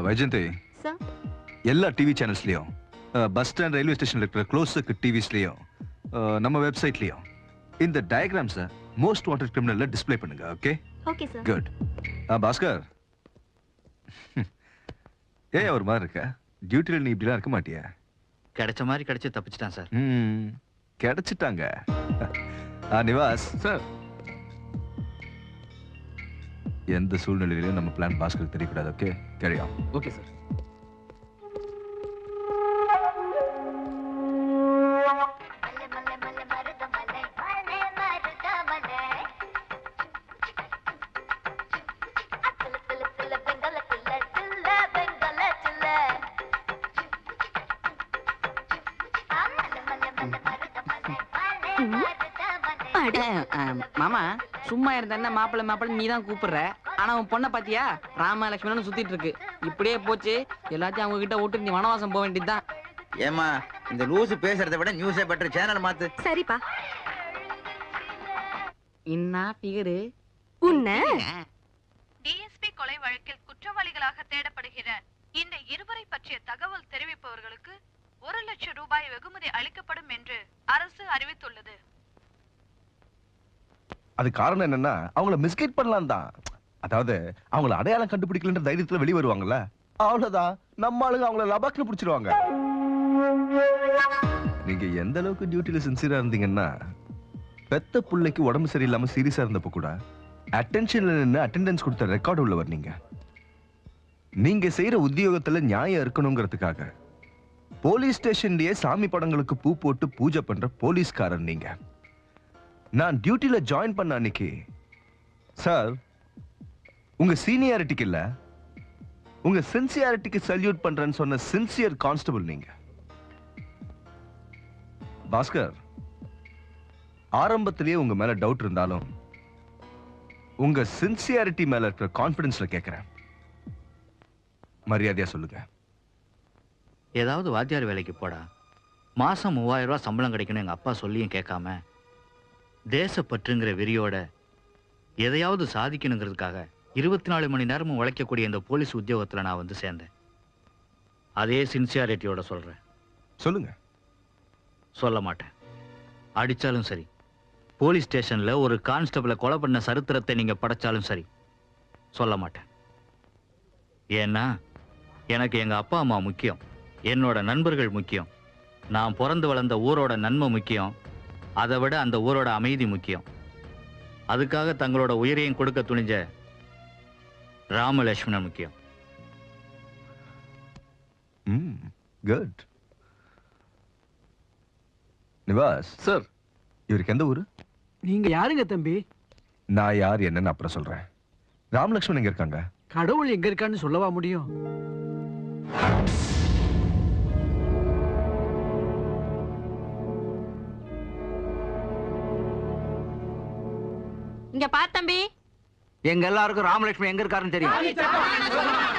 வைஜந்தி,
சார்
எல்லா டிவி சேனல்ஸ்லயும், பஸ் ஸ்டாண்ட், ரயில்வே ஸ்டேஷன்ல இருக்கிற க்ளோஸ் டிவிஸ்லயும், நம்ம வெப்சைட்லயும் இந்த டயக்ராம்ஸை மோஸ்ட் வாண்டட் கிரிமினல்ல டிஸ்ப்ளே பண்ணுங்க. Okay?
Okay sir.
Good. Bhaskar, ஏன் ஒரு மாதிரி இருக்க? டியூட்டில நீ இப்படிலாம் இருக்க மாட்டியா?
கிடைச்ச மாதிரி கிடைச்சு தப்பிச்சிட்டான் சார்.
கிடைச்சிட்டாங்க. நிவாஸ்
சார்,
எந்த சூழ்நிலையிலும் நம்ம பிளான் பாஸ்கருக்கு தெரியக்கூடாது. Okay? Carry on.
Okay sir.
மாமா சும்மா இருந்த மாப்பிள்ள மாப்பிள்ள நீ தான் கூப்பிடுற. ஆனா உன் பொண்ணை பாத்தியா? ராமலட்சுமணன் சுத்திட்டு இருக்கு. இப்படியே போச்சு எல்லாத்தையும் அவங்க கிட்ட விட்டு நீ வனவாசம் போக வேண்டியதுதான்.
ஏமா இந்த லூசு பேசுறதை விட நியூஸே பெட்டர், சேனல் மாத்து.
சரிப்பா.
என்ன பிகரு
உன்ன
டிஎஸ்பி கொலை வழக்கில் குற்றவாளிகளாக தேடப்படுகிற இந்த இருவரை பற்றிய தகவல் தெரிவிப்பவர்களுக்கு 1 லட்சம் ரூபாய் வெகுமதி அளிக்கப்படும் என்று அரசு அறிவித்துள்ளது.
அது காரணம் என்னன்னா அவங்கள மிஸ்கைட் பண்ணலாம் தான். அதாவது அவங்கள அடையாளம் கண்டுபிடிக்கலன்ற தைரியத்துல வெளியே வருவாங்கல்ல, அவ்வளவுதான். நம்ம ஆளுங்க அவங்கள லபாக்னு பிடிச்சிருவாங்க.
நீங்க எந்த அளவுக்கு டியூட்டில சின்சியரா இருந்தீங்கன்னா, பெத்த புள்ளைக்கு உடம்பு சரியில்லாம சீரியஸா இருந்தப்ப கூட அட்டென்ஷன்ல நின்று அட்டெண்டன்ஸ் கொடுத்த ரெக்கார்டு உள்ளவர் நீங்க. நீங்க செய்யற உத்தியோகத்துல நியாயம் இருக்கணுங்கிறதுக்காக போலீஸ் ஸ்டேஷன்லயே சாமி படங்களுக்கு பூ போட்டு பூஜை பண்ற போலீஸ்காரன் நீங்க. நான் டியூட்டில ஜாயின் பண்ண அன்னைக்கு சார், உங்க சீனியாரிட்டிக்கு இல்ல, உங்க சின்சியாரிட்டிக்கு சல்யூட் பண்றேன்னு சொன்ன சின்சியர் கான்ஸ்டபிள் நீங்க. பாஸ்கர், ஆரம்பத்திலேயே உங்க மேல டவுட் இருந்தாலும் உங்க சின்சியாரிட்டி மேல இருக்கிற கான்பிடன்ஸ்ல கேட்கிறேன். மரியாதையா சொல்லுங்க.
ஏதாவது வாத்தியார் வேலைக்கு போடா, மாசம் 3000 ரூபாய் சம்பளம் கிடைக்கணும் எங்க அப்பா சொல்லியும் கேட்காம, தேசப்பற்றுங்கிற வெறியோட எதையாவது சாதிக்கணுங்கிறதுக்காக 24 மணி நேரமும் உழைக்கக்கூடிய இந்த போலீஸ் உத்தியோகத்துல நான் வந்து சேர்ந்தேன். அதே சின்சியாரிட்டியோட சொல்றேன்.
சொல்லுங்க.
சொல்ல மாட்டேன். அடிச்சாலும் சரி, போலீஸ் ஸ்டேஷன்ல ஒரு கான்ஸ்டபிளை கொலை பண்ண சரித்திரத்தை நீங்க படைச்சாலும் சரி, சொல்ல மாட்டேன். ஏன்னா எனக்கு எங்க அப்பா அம்மா முக்கியம், என்னோட நண்பர்கள் முக்கியம், நான் பிறந்து வளர்ந்த ஊரோட நன்மை முக்கியம், அதை விட அந்த ஊரோட அமைதி முக்கியம். அதுக்காக தங்களோட உயிரையும் கொடுக்க துணிஞ்ச ராமலட்சுமணன் முக்கியம்.
குட். நிவாஸ்
சார்,
இவருக்கு எந்த ஊரு?
நீங்க யாருங்க தம்பி?
நான் யார் என்னன்னு அப்புறம் சொல்றேன். ராமலட்சுமணன் எங்க இருக்காங்க?
கடவுள் எங்க இருக்கான்னு சொல்லவா முடியும்?
இங்க பார் தம்பி,
எங்க எல்லாருக்கும் ராமலட்சுமி எங்க இருக்காருன்னு தெரியும்.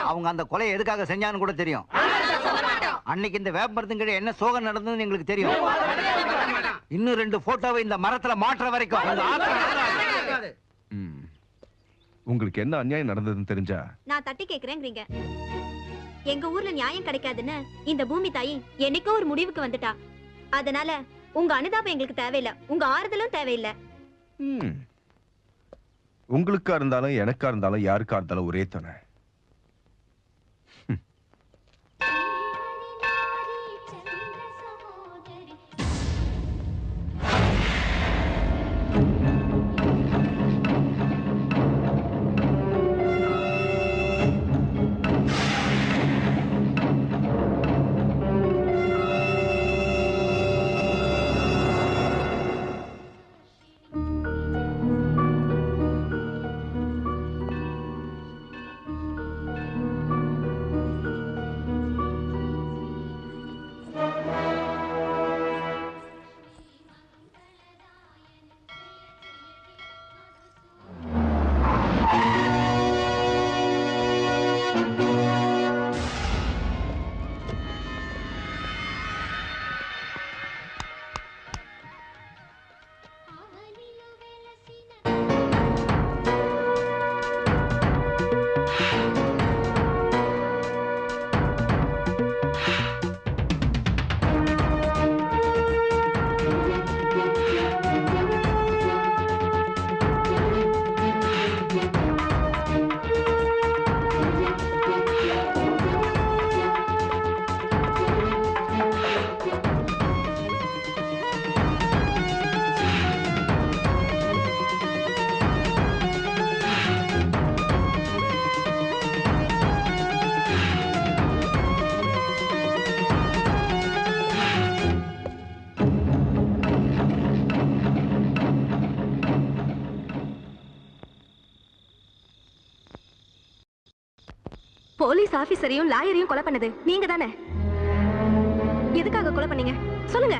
அவங்க அந்த கொலை எதுக்காக செஞ்சான்னு கூட தெரியும். அன்னைக்கு இந்த வேப்பமரத்துங்கிட்ட என்ன சோகம் நடந்ததுன்னு எங்களுக்கு தெரியும். இன்னும் 2 போட்டோவை இந்த மரத்துல மாற்ற வரைக்கும்
உங்களுக்கு என்ன அநியாயம் நடந்ததுன்னு தெரிஞ்சா
நான் தட்டி கேக்குறேங்கிறீங்க. எங்க ஊர்ல நியாயம் கிடைக்காதுன்னு இந்த பூமி தாயி என்னைக்கோ ஒரு முடிவுக்கு வந்துட்டா. அதனால உங்க அனுதாபம் எங்களுக்கு தேவையில்லை, உங்க ஆறுதலும் தேவையில்லை.
உங்களுக்கா இருந்தாலும் எனக்கா இருந்தாலும் யாருக்கா இருந்தாலும் ஒரே தானே.
போலீஸ் ஆபீசரையும் லாயரையும் கொலை பண்ணது நீங்க தானே? எதுக்காக கொலை பண்ணீங்க சொல்லுங்க?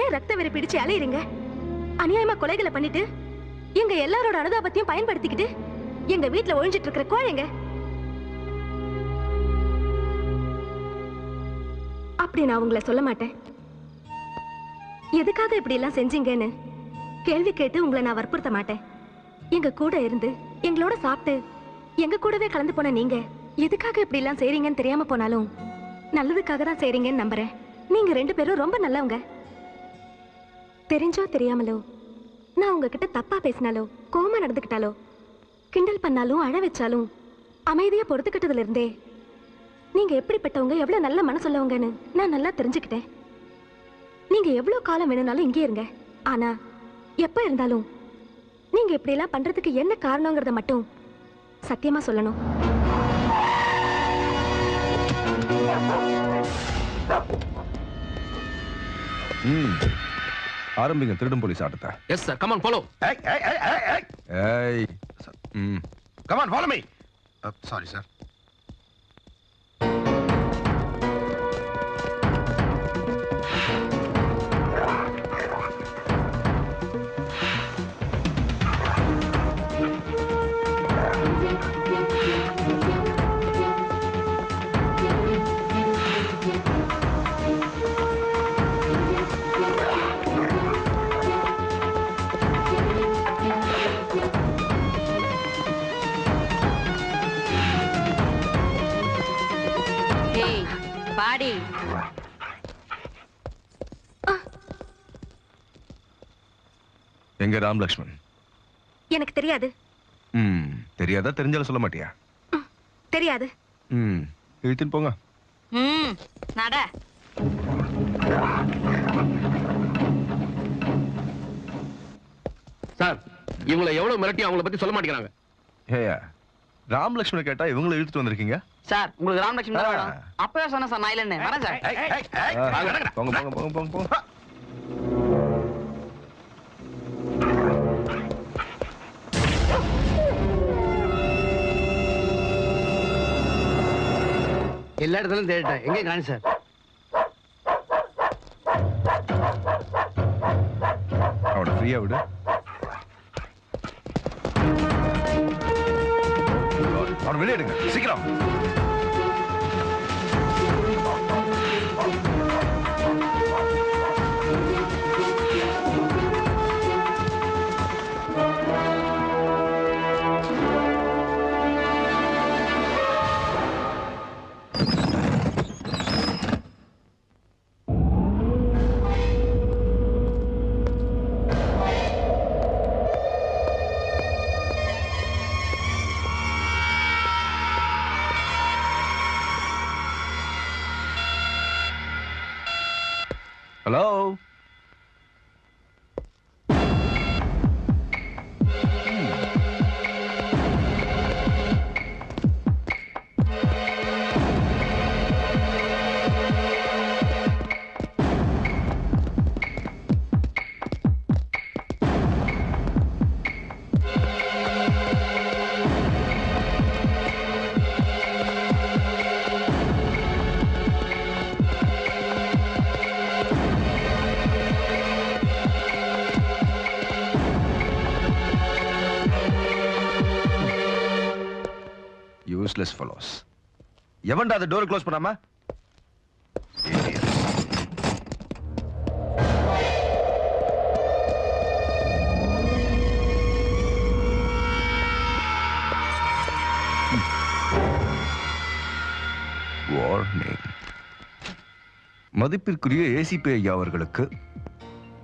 ஏன் ரத்த வெறி பிடிச்சு அலையுறீங்க? அநியாயமா கொலைகளை பண்ணிட்டு எங்க எல்லாரோட அனுதாபத்தையும் பயன்படுத்திக்கிட்டு எங்க வீட்டுல ஒழிஞ்சிட்டு இருக்கிற கோழைங்க. அப்படி நான் உங்களை சொல்ல மாட்டேன். எதுக்காக இப்படி எல்லாம் செஞ்சீங்கன்னு கேள்வி கேட்டு உங்களை நான் வற்புறுத்த மாட்டேன். எங்க கூட இருந்து எங்களோட சாப்பிட்டு எங்க கூடவே கலந்து போன நீங்க எதுக்காக இப்படி எல்லாம் செய்றீங்கன்னு தெரியாம போனாலும் நல்லதுக்காக தான் செய்றீங்கன்னு நம்புறேன். நீங்க 2 பேரும் ரொம்ப நல்லவங்க. தெரிஞ்சோ தெரியாமலோ நான் உங்ககிட்ட தப்பா பேசினாலோ கோவமா நடந்துக்கிட்டாலோ கிண்டல் பண்ணாலும் அழ வச்சாலும் அமைதியா பொறுத்துக்கிட்டதுல இருந்தே நீங்க எப்படிப்பட்டவங்க, எவ்வளவு நல்ல மனசுள்ளவங்கன்னு நான் நல்லா தெரிஞ்சுக்கிட்டேன். நீங்க எவ்வளவு காலம் வேணும்னாலும் இங்கே இருங்க. ஆனா எப்ப இருந்தாலும் நீங்க இப்படி எல்லாம் பண்றதுக்கு என்ன காரணங்கிறத மட்டும் சத்தியமா சொல்லணும்.
ஆரம்பிங்க திருடும் போலீஸ் ஆட்டத்தை.
Yes sir, come on follow.
ஏய்
come on follow me. Sorry sir.
Body
எங்க ராம் லக்ஷ்மன்?
எனக்கு தெரியாது.
தெரியாதா? தெரிஞ்சாலும் சொல்ல மாட்டியா?
தெரியாது.
இழுத்துன்னு போங்க.
நட.
சார், இவங்களை எவ்வளவு மிரட்டி அவங்கள பத்தி சொல்ல மாட்டேங்கிறாங்க.
ஏயா ராம் லக்ஷ்மன் கேட்டா இவங்களை இழுத்துட்டு வந்திருக்கீங்க?
சார், உங்களுக்கு ராம் லக்ஷ்மன் தான் வேணும். அப்பவே சொன்ன சார், நான் இல்லன்னு வரேன் சார்.
போங்க போங்க போங்க போங்க போங்க.
எல்லா இடத்துலயும் தேடிட்டேன், எங்கே காணி சார்?
அவனை ஃப்ரீயா விடு. அவனை வெளியே எடுங்க சீக்கிரம். Hello, useless fellows. எவன்டா அந்த டோர் க்ளோஸ் பண்ணாம? வார்னிங். மதிப்பிற்குரிய ஏசிபி ஐயா அவர்களுக்கு,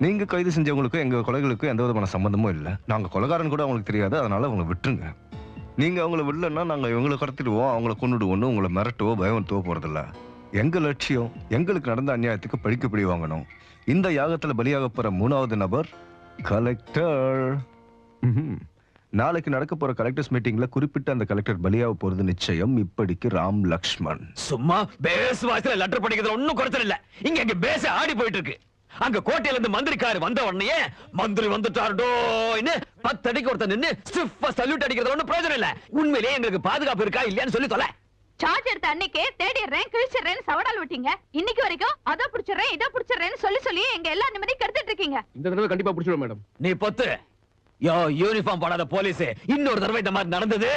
நீங்க கைது செஞ்சவங்களுக்கும் எங்க கொலைகளுக்கும் எந்த விதமான சம்பந்தமும் இல்லை. நாங்க கொலைகாரன் கூட அவங்களுக்கு தெரியாது, அதனால அவங்க விட்டுருங்க. நீங்க அவங்கள விடலன்னா நாங்க இவங்களை கடத்திடுவோம், அவங்கள கொண்டுடுவோம்னு உங்களை மிரட்டவோ பயமுறுத்தவோ போறதில்ல. எங்க லட்சியம் எங்களுக்கு நடந்த அநியாயத்துக்கு பழிக்கப்படி வாங்கணும். இந்த யாகத்துல பலியாக போற 3வது நபர் கலெக்டர். நாளைக்கு நடக்க போற கலெக்டர்ஸ் மீட்டிங்ல குறிப்பிட்ட அந்த கலெக்டர் பலியாக போறது நிச்சயம். இப்படிக்கு ராம் லக்ஷ்மன்.
சும்மா பேஸ் வாய்ஸ்ல லெட்டர் படிக்கிறதுல ஒண்ணும் குறைச்சல் இல்ல. இங்க பேச ஆடி போயிட்டு இருக்கு. அங்க கோட்டையில இருந்து மந்திரிக்காரு வந்த உடனே மந்திரி வந்துட்டாருடோன்னு 10 அடிக்கு ஒருத்தர் நின்னு ஸ்டிஃபா சல்யூட் அடிக்கிறது ஒண்ணும் பிரயோஜனம் இல்ல. உண்மையிலேயே எங்களுக்கு பாதுகாப்பு இருக்கா இல்லையான்னு சொல்லி தொலை.
சார்ஜ் எடுத்த அன்னைக்கே தேடிடுறேன் கிழிச்சிடுறேன்னு சவடால் விட்டீங்க. இன்னைக்கு வரைக்கும் அதை பிடிச்சிடுறேன் இதை பிடிச்சிடுறேன்னு சொல்லி எங்க எல்லா நிம்மதியும் கெடுத்துட்டு இருக்கீங்க.
இந்த தடவை கண்டிப்பா பிடிச்சிடும் மேடம்.
நீ பொத்து. யோ யூனிஃபார்ம் போடாத போலீஸ் இன்னொரு தடவை இந்த மாதிரி நடந்தது.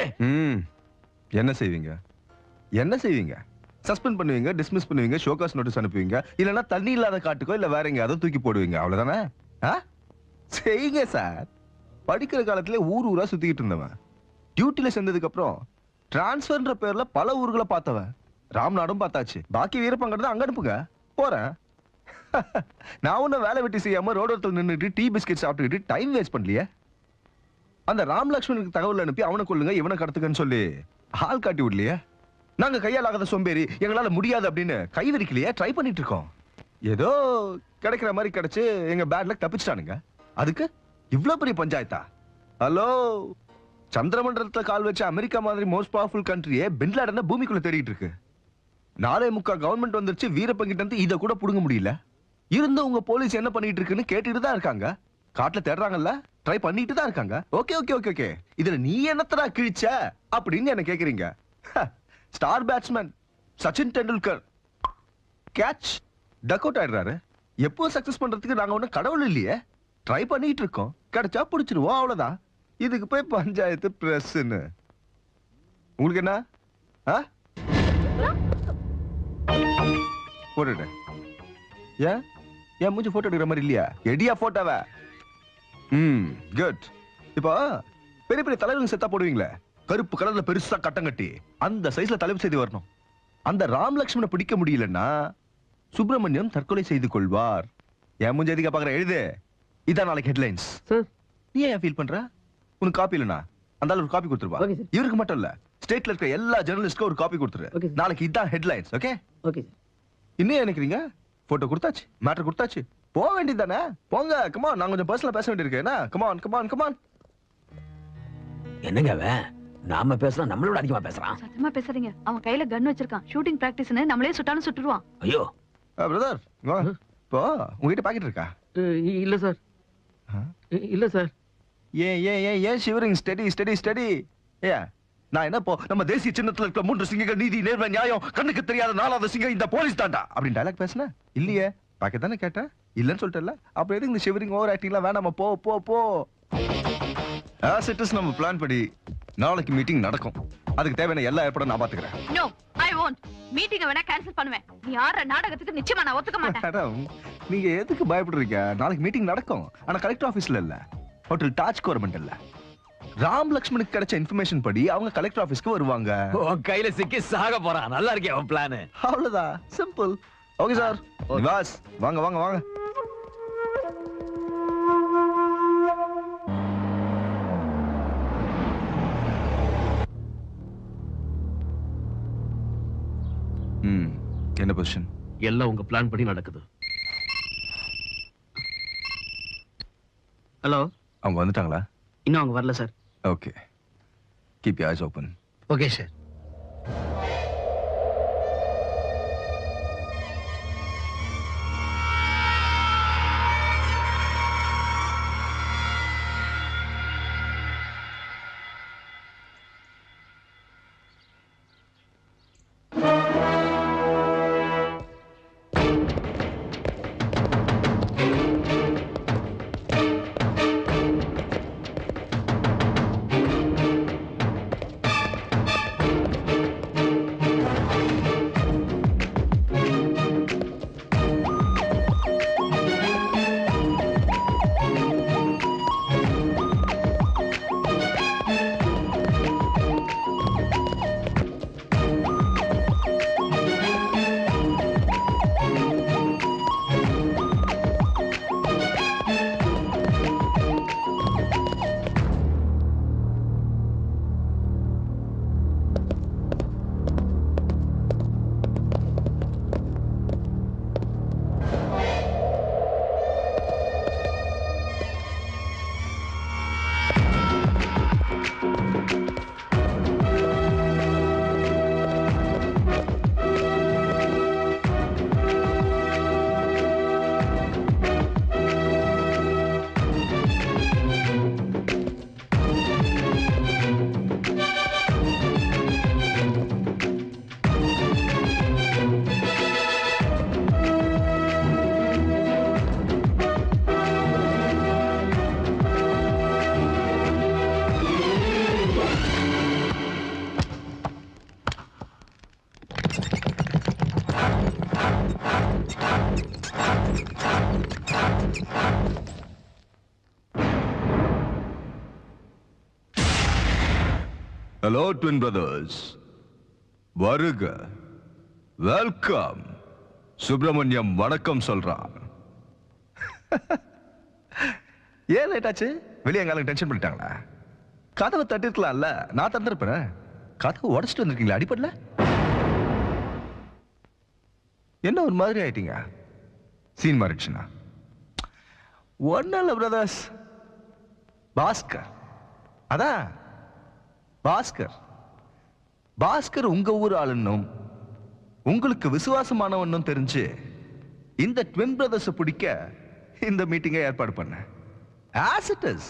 என்ன செய்வீங்க? என்ன செய்வீங்க? சஸ்பெண்ட் பண்ணுவீங்க, டிஸ்மிஸ் பண்ணுவீங்க, ஷோகாஸ் நோட்டீஸ் அனுப்புவீங்க, இல்லனா தண்ணி இல்லாத காட்டுக்கோ இல்ல வேற எங்கயாவது தூக்கி போடுவீங்க. அவ்வளவுதானே? செய்யுங்க சார். படிக்கிற காலத்துல ஊரா சுத்திக்கிட்டு இருந்தவன் டியூட்டில சேர்ந்ததுக்கு அப்புறம் டிரான்ஸ்பர்ன்ற பேர்ல பல ஊர்களை பார்த்தவன். ராம்நாடும் பார்த்தாச்சு. பாக்கி வீரப்பங்கிறது அங்க அனுப்புங்க, போறேன். நான் ஒன்னும் வேலை வெட்டி செய்யாம ரோடோரத்தில் நின்றுட்டு டீ பிஸ்கெட் சாப்பிட்டுக்கிட்டு டைம் வேஸ்ட் பண்ணலையே. அந்த ராம் லக்ஷ்மணுக்கு தகவல் அனுப்பி அவனை கொள்ளுங்க இவனை கடத்துக்கன்னு சொல்லி ஆள் காட்டி விடலையே. நாங்க கையால் ஆகாத சோம்பேறி, எங்களால முடியாது அப்படின்னு கை விரிக்கலையே. ட்ரை பண்ணிட்டு இருக்கோம். ஏதோ கிடைக்கிற மாதிரி கிடைச்சு எங்க பேட் லக் தப்பிச்சிட்டானுங்க. அதுக்கு இவ்வளவு பெரிய பஞ்சாயத்தா? ஹலோ, சந்திரமண்டலத்துல கால் வச்ச அமெரிக்கா மாதிரி மோஸ்ட் பவர்ஃபுல் கண்ட்ரியே பின்லாடன பூமிக்குள்ள தேடிட்டு இருக்கு. 4.25 கவர்மெண்ட் வந்துருச்சு. வீரப்பங்கிட்ட இருந்து இதை கூட புடுங்க முடியல. இருந்தும் உங்க போலீஸ் என்ன பண்ணிட்டு இருக்குன்னு கேட்டுட்டு தான் இருக்காங்க. காட்டுல தேடுறாங்கல்ல, ட்ரை பண்ணிட்டு தான் இருக்காங்க. Okay okay okay okay. இதுல நீ என்னத்தடா கிழிச்ச அப்படின்னு என்ன கேக்குறீங்க? Star batsman Sachin Tendulkar catch duck out ஆயிடுறாரு. எப்போ சக்சஸ் பண்றதுக்கு நாங்க ஒன்னும் கடவுள் இல்லையே. ட்ரை பண்ணிட்டு இருக்கோம். கிடைச்சா பிடிச்சிருவோம், அவ்வளவுதான். இதுக்கு போய் பஞ்சாயத்து பிரஸ்ன்னு உங்களுக்கு என்ன? போட்டுட்ட ஏன் ஏன் மூஞ்சி போட்டோ எடுக்கிற மாதிரி இல்லையா? எடியா போட்டோவ. குட். இப்போ பெரிய பெரிய தலைவர்கள் செத்தா போடுவீங்களே, கருப்பு கலர்ல பெருசா கட்டம் கட்டி அந்த சைஸ்ல தலைப்பு செய்து வரணும். அந்த ராம் லக்ஷ்மண பிடிக்க முடியலன்னா சுப்பிரமணியம் தற்கொலை செய்து கொள்வார். என் மூஞ்சி எதுக்கு பாக்குற? எழுது. இதான் நாளைக்கு ஹெட்லைன்ஸ். நீ ஏன் ஃபீல் பண்ற? உனக்கு காப்பி இல்லனா அந்த ஒரு காப்பி கொடுத்துருவா. இவருக்கு மட்டும் இல்ல, ஸ்டேட்ல இருக்க எல்லா ஜெர்னலிஸ்ட்க்கும் ஒரு காப்பி கொடுத்துரு. நாளைக்கு இதான் ஹெட்லைன்ஸ். Okay okay. இன்னும் நினைக்கிறீங்க? போட்டோ கொடுத்தாச்சு, மேட்டர் கொடுத்தாச்சு, போக வேண்டியதானே? போங்க. கமான், நான் கொஞ்சம் பர்சனலா பேச வேண்டியிருக்கு. என்ன? Come on come on come on.
என்னங்க அவன் நாம பேசுறோம், நம்மளோட அதிகமா பேசுறான்.
சத்தமா பேசாதீங்க. அவன் கையில கன் வச்சிருக்கான். ஷூட்டிங் பிராக்டிஸ்னு நம்மளே சுட்டாலும் சுட்டுருவான்.
ஐயோ
பிரதர், இப்போ உங்ககிட்ட பாக்கெட் இருக்கா?
இல்ல சார். இல்ல சார்.
ஏன் ஏன் ஏன் ஏன் ஷிவரிங்? Study study study. ஏன் நான் என்ன போ நம்ம தேசிய சின்னத்துல இருக்க 3 சிங்கங்கள் நீதி நேர்மை நியாயம் கண்ணுக்கு தெரியாத 4வது சிங்கம் இந்த போலீஸ் தாண்டா அப்படின்னு டயலாக் பேசுனேன் இல்லையே? பாக்கெட் தானே கேட்டேன், இல்லன்னு சொல்லிட்டல. அப்புறம் எதுக்கு இந்த ஷிவரிங் ஓவர் ஆக்டிங்லாம் வேணாமா? போ போ போ. ஆஸ் இட் இஸ் நம்ம பிளான் படி நாளைக்கு மீட்டிங் நடக்கும். அதுக்கு தேவையான எல்லா ஏற்பாடும் நான் பாத்துக்கிறேன்.
No I want. மீட்டிங்கை வேணா கேன்சல் பண்ணுவேன். நீ ஆற நாடகத்துக்கு நிச்சயமா நான் ஒத்துக்க மாட்டேன்.
மேடம், நீங்க எதுக்கு பயப்படுறீங்க? நாளைக்கு மீட்டிங் நடக்கும். ஆனா கலெக்டர் ஆபீஸ்ல இல்ல, ஹோட்டல் டாஜ் கவர்மெண்ட் இல்ல. ராம் லக்ஷ்மணுக்கு கிடைச்ச இன்ஃபர்மேஷன் படி அவங்க கலெக்டர் ஆபீஸ்க்கு வருவாங்க.
உன் கையில சிக்கி சாக போறான். நல்லா இருக்கே உன் பிளான்.
அவ்வளவுதான், சிம்பிள். Okay sir. நிவாஸ், வாங்க வாங்க வாங்க. என்ன பொசிஷன்?
எல்லாம் உங்க பிளான் படி நடக்குது. ஹலோ,
அவங்க வந்துட்டாங்களா?
இன்னும் அவங்க வரல sir.
Okay, keep your eyes open.
Okay sir.
Hello twin brothers, வருக, வெல்கம். சுப்பிரமணியம் வணக்கம் சொல்றான். ஏன் லேட் ஆச்சு? வெளியே எங்காலும் டென்ஷன் பண்ணிட்டாங்களா? கதவை தட்டிருக்கலாம்ல, நான் தந்திருப்பேன். கதவை உடச்சிட்டு வந்திருக்கீங்களா? அடிப்படல என்ன ஒரு மாதிரி ஆயிட்டீங்க? சீன் மாறிடுச்சுனா? ஒன்னும் இல்ல பிரதர்ஸ், பாஸ்கர். அதான் பாஸ்கர். பாஸ்கர் உங்க ஊர் ஆளுன்னும் உங்களுக்கு விசுவாசமானவன்னும் தெரிஞ்சு இந்த ட்வின் பிரதர்ஸ் பிடிக்க இந்த மீட்டிங்கை ஏற்பாடு பண்ண. As it is,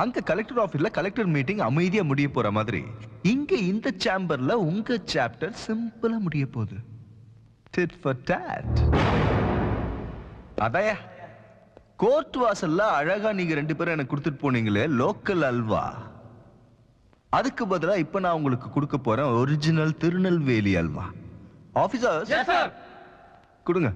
அங்க கலெக்டர் ஆபீஸ்ல கலெக்டர் மீட்டிங் அமைதியா முடிய போற மாதிரி இங்க இந்த சேம்பர்ல உங்க சாப்டர் சிம்பிளா முடிய போகுது. Tit for tat. அதையா கோர்ட் வாசல்ல அழகா நீங்க 2 பேரும் எனக்கு கொடுத்துட்டு போனீங்களே லோக்கல் அல்வா, அதுக்கு பதிலா இப்ப நான் உங்களுக்கு கொடுக்க போறேன் ஒரிஜினல் திருநெல்வேலி அல்வா. ஆபீசர்ஸ் கொடுங்க.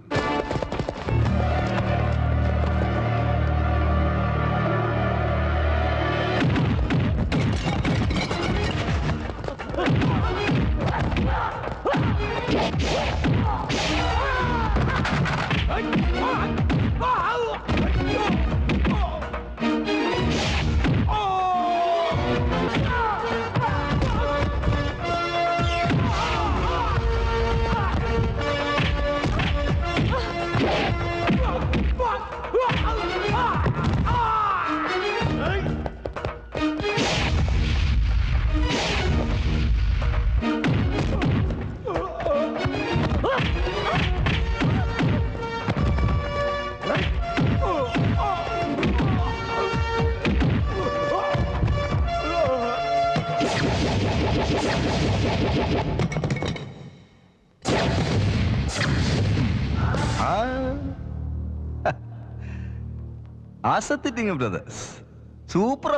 அசத்திட்டீங்க பிரதர்ஸ், சூப்பர்.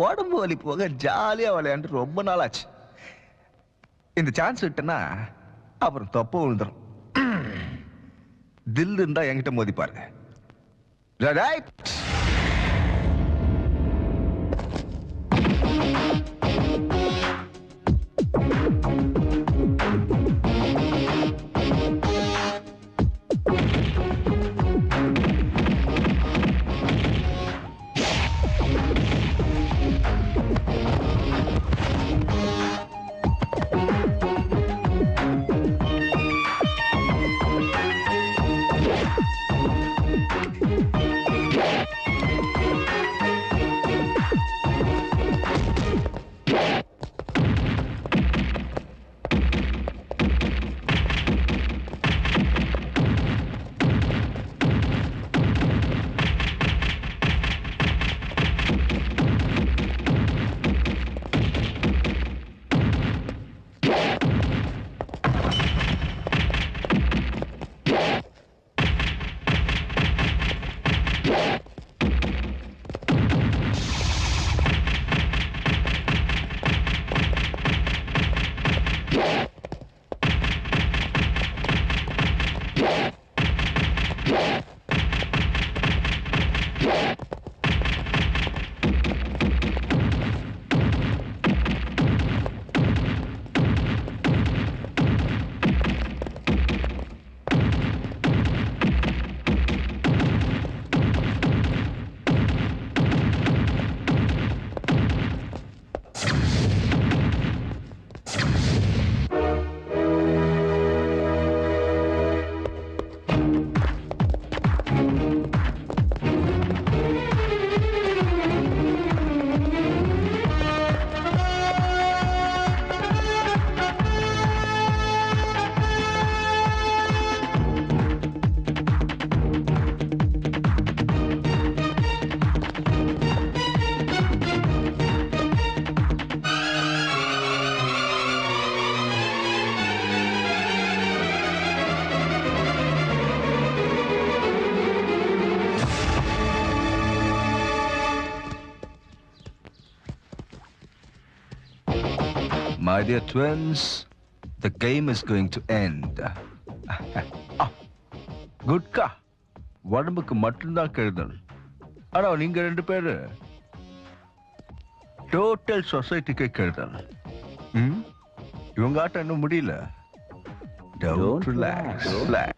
உடம்பு வலி போக ஜாலியா விளையாண்டு ரொம்ப நாள் ஆச்சு. இந்த சான்ஸ் விட்டனா அப்புறம் தொப்ப விழுந்துரும். தில் இருந்தா என்கிட்ட மோதி பாருங்க. Right? My dear twins, the game is going to end. Gutka உடம்புக்கு மட்டும்தான் கெடுதல். ஆனா நீங்க 2 பேரு டோட்டல் சொசைட்டிக்கு கெடுதல். இவங்க ஆட்டம் இன்னும் முடியல. Don't relax. Relax.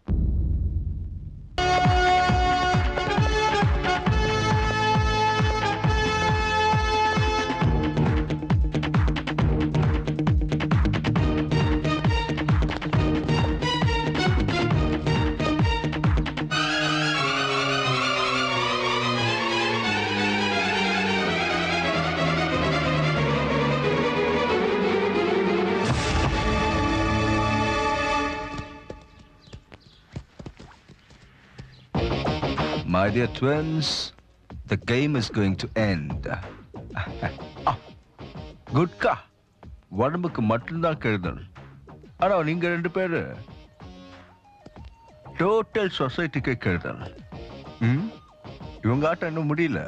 My dear twins, the game is going to end. Gutka உடம்புக்கு மட்டும்தான் கெடுதல். ஆனா நீங்க 2 பேரு டோட்டல் சொசைட்டிக்கு கெடுதல். இவங்க ஆட்டம் இன்னும் முடியல.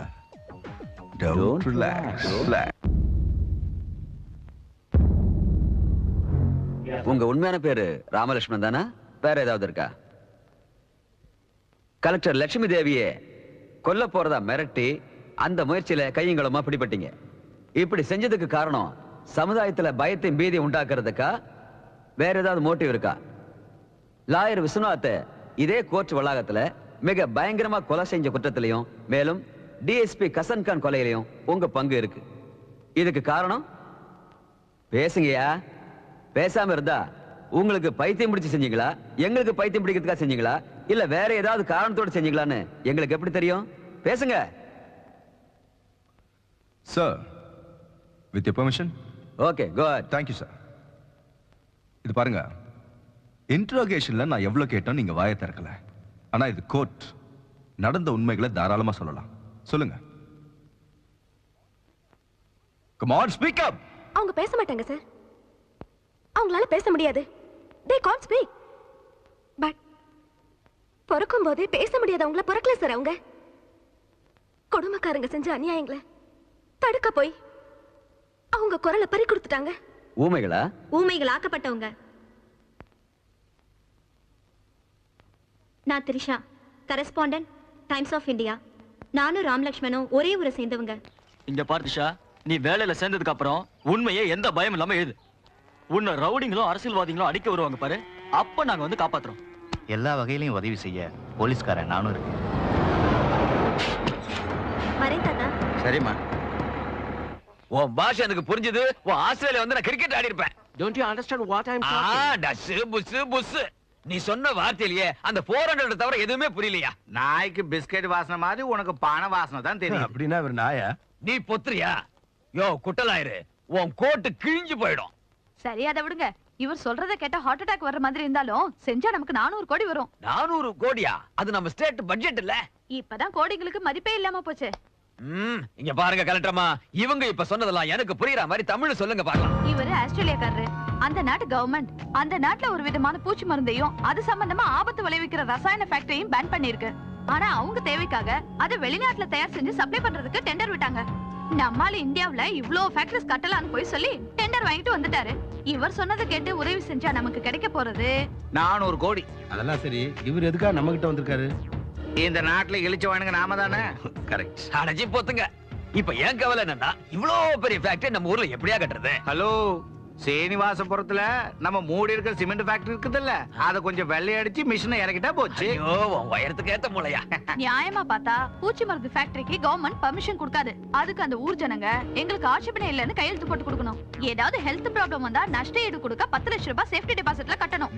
Don't relax.
உங்க உண்மையான பேரு ராமலட்சுமணன் தானா? வேற ஏதாவது இருக்கா? கலெக்டர் லட்சுமி தேவியே கொல்ல போறதா மிரட்டி அந்த முயற்சியில கையங்களமா பிடிபட்டீங்க. இப்படி செஞ்சதுக்கு காரணம் சமுதாயத்துல பயத்தையும் பீதியை உண்டாக்குறதுக்கா வேற ஏதாவது மோட்டிவ் இருக்கா? லாயர் விஸ்வநாத் இதே கோர்ட் வளாகத்துல மிக பயங்கரமா கொலை செஞ்ச குற்றத்திலையும் மேலும் டிஎஸ்பி கசன்கான் கொலையிலையும் உங்க பங்கு இருக்கு. இதுக்கு காரணம் பேசுங்கயா. பேசாம இருந்தா உங்களுக்கு பைத்தியம் பிடிச்சு செஞ்சீங்களா, எங்களுக்கு பைத்தியம் பிடிக்கிறதுக்காக செஞ்சீங்களா, இல்ல வேற ஏதாவது காரணத்தோட செஞ்சீங்களான்னு எங்களுக்கு எப்படி தெரியும்? பேசுங்க.
Sir, with your permission.
Okay, go ahead.
Thank you, sir. இது பாருங்க, இன்ட்ரோகேஷன்ல நான் எவ்வளவு கேட்டோம் நீங்க வாயை திறக்கல. ஆனா இது கோர்ட், நடந்த உண்மைகளை தாராளமா சொல்லலாம். சொல்லுங்க. Come on, speak up.
அவங்க பேச மாட்டாங்க சார். அவங்களால பேச முடியாது. They can't speak. But பிறக்கும் போதே பேச முடியாதவங்கள பிறக்கல சார். அவங்க கொடுமைக்காரங்க செஞ்ச அநியாயங்களை தடுக்க போய் அவங்க குரலை பறி கொடுத்துட்டாங்க.
ஊமைகளா?
ஊமைகள் ஆக்கப்பட்டவங்க. நான் Trisha, correspondent, Times of India. நானும் ராமலட்சுமணும் ஒரே ஊரை சேர்ந்தவங்க.
இங்க பாரு திரிஷா, நீ வேலையில சேர்ந்ததுக்கு அப்புறம் உண்மையே எந்த பயம் இல்லாம எழுது. உன்னை ரவுடிங்களும் அரசியல்வாதிகளும் அடிக்க வருவாங்க பாரு, அப்ப நாங்க வந்து காப்பாத்துறோம்.
எல்லா வகையிலையும் உதவி செய்ய போலீஸ்காரன் நானும் இருக்கேன்.
வரேன் தாத்தா.
சரிம்மா.
உன் பாஷை எனக்கு புரிஞ்சது. உன் ஆஸ்திரேலியா வந்து நான் கிரிக்கெட் ஆடி இருப்பேன்.
Don't you understand what I'm talking?
டஸ் புஸ் புஸ். நீ சொன்ன வார்த்தையிலேயே அந்த 400 தவிர எதுவுமே புரியலையா?
நாய்க்கு பிஸ்கெட் வாசனை மாதிரி உனக்கு பண வாசனை தான் தெரியும்.
அப்படின்னா இவர் நாயா?
நீ பொத்துறியா? யோ குட்டலாயிரு, உன் கோட்டு கிழிஞ்சு போயிடும்.
சரி அதை விடுங்க. இவர் சொல்றத கேட்டா ஹார்ட் அட்டாக் வர்ற மாதிரி இருந்தாலும் செஞ்சா நமக்கு 400 கோடி வரும்.
400 கோடியா? அது நம்ம ஸ்டேட் பட்ஜெட் இல்ல.
இப்பதான் கோடிகளுக்கு மதிப்பே இல்லாம போச்சு.
இங்க பாருங்க கலெக்டர்மா, இவங்க இப்ப சொன்னதெல்லாம் எனக்கு புரியுற மாதிரி தமிழ்ல சொல்லுங்க பார்க்கலாம்.
இவரு ஆஸ்திரேலியாக்காரரு. அந்த நாட்டு கவர்மெண்ட் அந்த நாட்டுல ஒரு விதமான பூச்சி மருந்தையும் அது சம்பந்தமா ஆபத்து விளைவிக்கிற ரசாயன ஃபேக்டரியும் பேன் பண்ணிருக்கு. ஆனா அவங்க தேவைக்காக அதை வெளிநாட்டுல தயார் செஞ்சு சப்ளை பண்றதுக்கு டெண்டர் விட்டாங்க. நம்மால இந்தியாவுல இவ்ளோ ஃபேக்டரிஸ் கட்டலான்னு போய் சொல்லி டெண்டர் வாங்கிட்டு வந்துட்டாரு. இவர் சொன்னதை கேட்டு உதவி செஞ்சா நமக்கு கிடைக்க போறது
400 கோடி.
அதெல்லாம் சரி, இவர் எதுக்கா நம்ம கிட்ட வந்திருக்காரு?
இந்த நாட்டுல இழிச்சவானுங்க நாம தானே.
கரெக்ட். அடச்சி போத்துங்க. இப்ப ஏன் கவலை என்னன்னா, இவ்ளோ பெரிய ஃபேக்டரி நம்ம ஊர்ல எப்படியா கட்டுறது?
ஹலோ, சீனிவாசபுரத்துல நம்ம மூடி இருக்கிற சிமெண்ட் ஃபேக்டரி இருக்குதுல்ல, அத கொஞ்சம் வெள்ளை அடிச்சு மிஷினை இறக்கிட்டா போச்சு.
ஐயோ, உன் வயரத்துக்கு ஏத்த மூளையா?
நியாயமா பார்த்தா பூச்சி மருந்து ஃபேக்டரிக்கு கவர்மெண்ட் பர்மிஷன் கொடுக்காது. அதுக்கு அந்த ஊர் ஜனங்க எங்களுக்கு ஆட்சேபனை இல்லன்னு கையெழுத்து போட்டு கொடுக்கணும். ஏதாவது ஹெல்த் ப்ராப்ளம் வந்தா நஷ்ட ஈடு கொடுக்க 10 லட்சம் ரூபாய் சேஃப்டி டெபாசிட்ல கட்டணும்.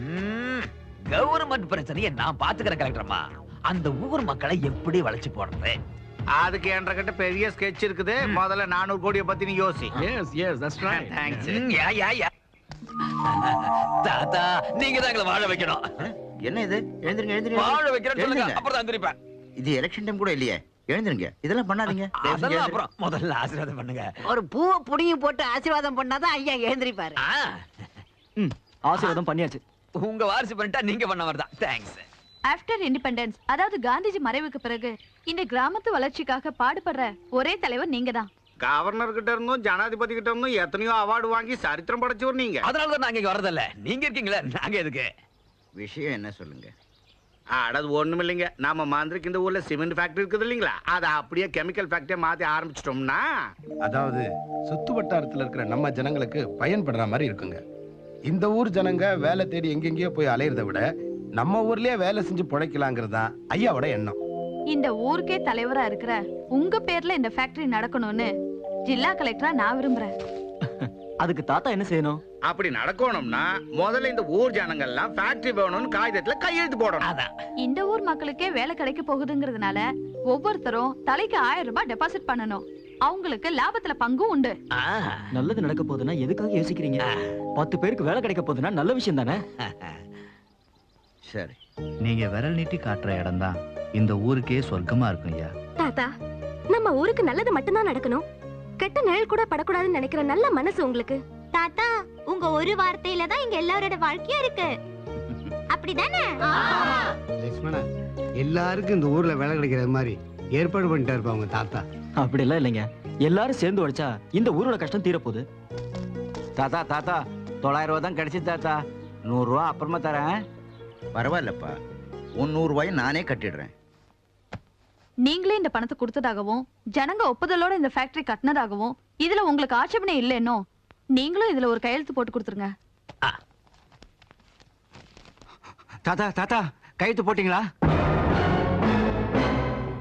கவர்மெண்ட் பிரச்சனையை நான் பாத்துக்கிறேன் கலெக்டர்மா. அந்த ஊர் மக்களை எப்படி வளைச்சு போடுறது?
அதுக்கு என்ற கிட்ட பெரிய ஸ்கெட்ச் இருக்குது. முதல்ல 400 கோடியை பத்தி நீ யோசி.
Yes, that's right.
Thanks.
தாத்தா, நீங்க தான் எங்களை வாழ வைக்கணும்.
என்ன இது? எழுந்திருங்க, எழுந்திருங்க.
வாழ வைக்கிறேன்னு சொல்லுங்க, அப்புறம் தான் திருப்பேன்.
இது எலெக்ஷன் டைம் கூட இல்லையே. எழுந்திருங்க, இதெல்லாம் பண்ணாதீங்க.
அதெல்லாம் அப்புறம் முதல்ல ஆசீர்வாதம் பண்ணுங்க.
ஒரு பூவை புடிங்கி போட்டு ஆசீர்வாதம் பண்ணாதான் ஐயா எழுந்திருப்பாரு.
ஆசீர்வாதம் பண்ணியாச்சு.
உங்க வாரிசு பண்ணிட்டா நீங்க பண்ண வரதான். தேங்க்ஸ்.
ஆஃப்டர் இண்டிபெண்டன்ஸ், அதாவது காந்திஜி மறைவுக்கு பிறகு இந்த கிராமத்து வளர்ச்சிக்காக பாடுபடுற ஒரே தலைவர் நீங்க தான்.
கவர்னர் கிட்ட இருந்தும் ஜனாதிபதி கிட்ட இருந்தும் எத்தனையோ அவார்டு வாங்கி சரித்திரம் படைச்சவர் நீங்க.
அதனாலதான் நாங்க இங்க வரதில்ல. நீங்க இருக்கீங்களே, நாங்க எதுக்கு?
விஷயம் என்ன சொல்லுங்க.
அது ஒண்ணும் இல்லைங்க. நம்ம மந்திரிக்கு இந்த ஊர்ல சிமெண்ட் ஃபேக்டரி இருக்குது இல்லைங்களா, அதை அப்படியே கெமிக்கல் ஃபேக்டரியை மாத்தி ஆரம்பிச்சிட்டோம்னா,
அதாவது சுத்து வட்டாரத்துல இருக்கிற நம்ம ஜனங்களுக்கு பயன்படுற மாதிரி இருக்குங்க. இந்த ஊர் ஜனங்க வேலை தேடி எங்கெங்கயோ போய் அலையறத விட நம்ம ஊர்லயே வேலை செஞ்சு பிழைக்கலாங்கிறது தான் ஐயாவோட எண்ணம்.
இந்த ஊருக்கே தலைவரா இருக்கிற உங்க பேர்ல இந்த ஃபேக்டரி நடக்கணும்னு ஜில்லா கலெக்டரா நான் விரும்புறேன்.
அதுக்கு தாத்தா என்ன செய்யணும்?
அப்படி நடக்கணும்னா முதல்ல இந்த ஊர் ஜனங்கள்லாம் ஃபேக்டரி வேணும்னு காகிதத்துல கையெழுத்து போடணும்.
இந்த ஊர் மக்களுக்கே வேலை கிடைக்க போகுதுங்கிறதுனால ஒவ்வொருத்தரும் தலைக்கு 1000 ரூபாய் டெபாசிட் பண்ணணும். அவங்களுக்கு லாபத்துல பங்கும் உண்டு.
நல்லது நடக்க போகுதுன்னா எதுக்காக யோசிக்கிறீங்க? 10 பேருக்கு வேலை கிடைக்க போகுதுன்னா நல்ல விஷயம் தானே.
சரி,
நீங்க விரல் நீட்டி காட்டுற இடம் தான் இந்த ஊருக்கே சொர்க்கமா இருக்கும் ஐயா.
தாத்தா, நம்ம ஊருக்கு நல்லது மட்டும்தான் நடக்கணும். கெட்ட நிழல் கூட படக்கூடாதுன்னு நினைக்கிற நல்ல மனசு உங்களுக்கு.
தாத்தா, உங்க ஒரு வார்த்தையில தான் இங்க எல்லாரோட வாழ்க்கையும் இருக்கு. அப்படிதானே?
லட்சுமணா, எல்லாருக்கும் இந்த ஊர்ல வேலை கிடைக்கிற மாதிரி ஏற்பாடு பண்ணிட்டா இருப்பாங்க தாத்தா.
அப்படி எல்லாம் இல்லைங்க. எல்லாரும் சேர்ந்து உழைச்சா இந்த ஊரோட கஷ்டம் தீரப்போகுது.
தாத்தா தாத்தா 900 ரூபா தான் கிடைச்சு தாத்தா. 100 ரூபா அப்புறமா தரேன்.
பரவாயில்லப்பா, 100 ரூபாயை நானே கட்டிடுறேன்.
நீங்களே இந்த பணத்தை கொடுத்ததாகவும் ஜனங்க ஒப்புதலோட இந்த ஃபேக்டரி கட்டினதாகவும் இதுல உங்களுக்கு ஆட்சேபனை இல்லைன்னோ நீங்களும் இதுல ஒரு கையெழுத்து போட்டு கொடுத்துருங்க.
தாத்தா தாத்தா கையெழுத்து போட்டீங்களா?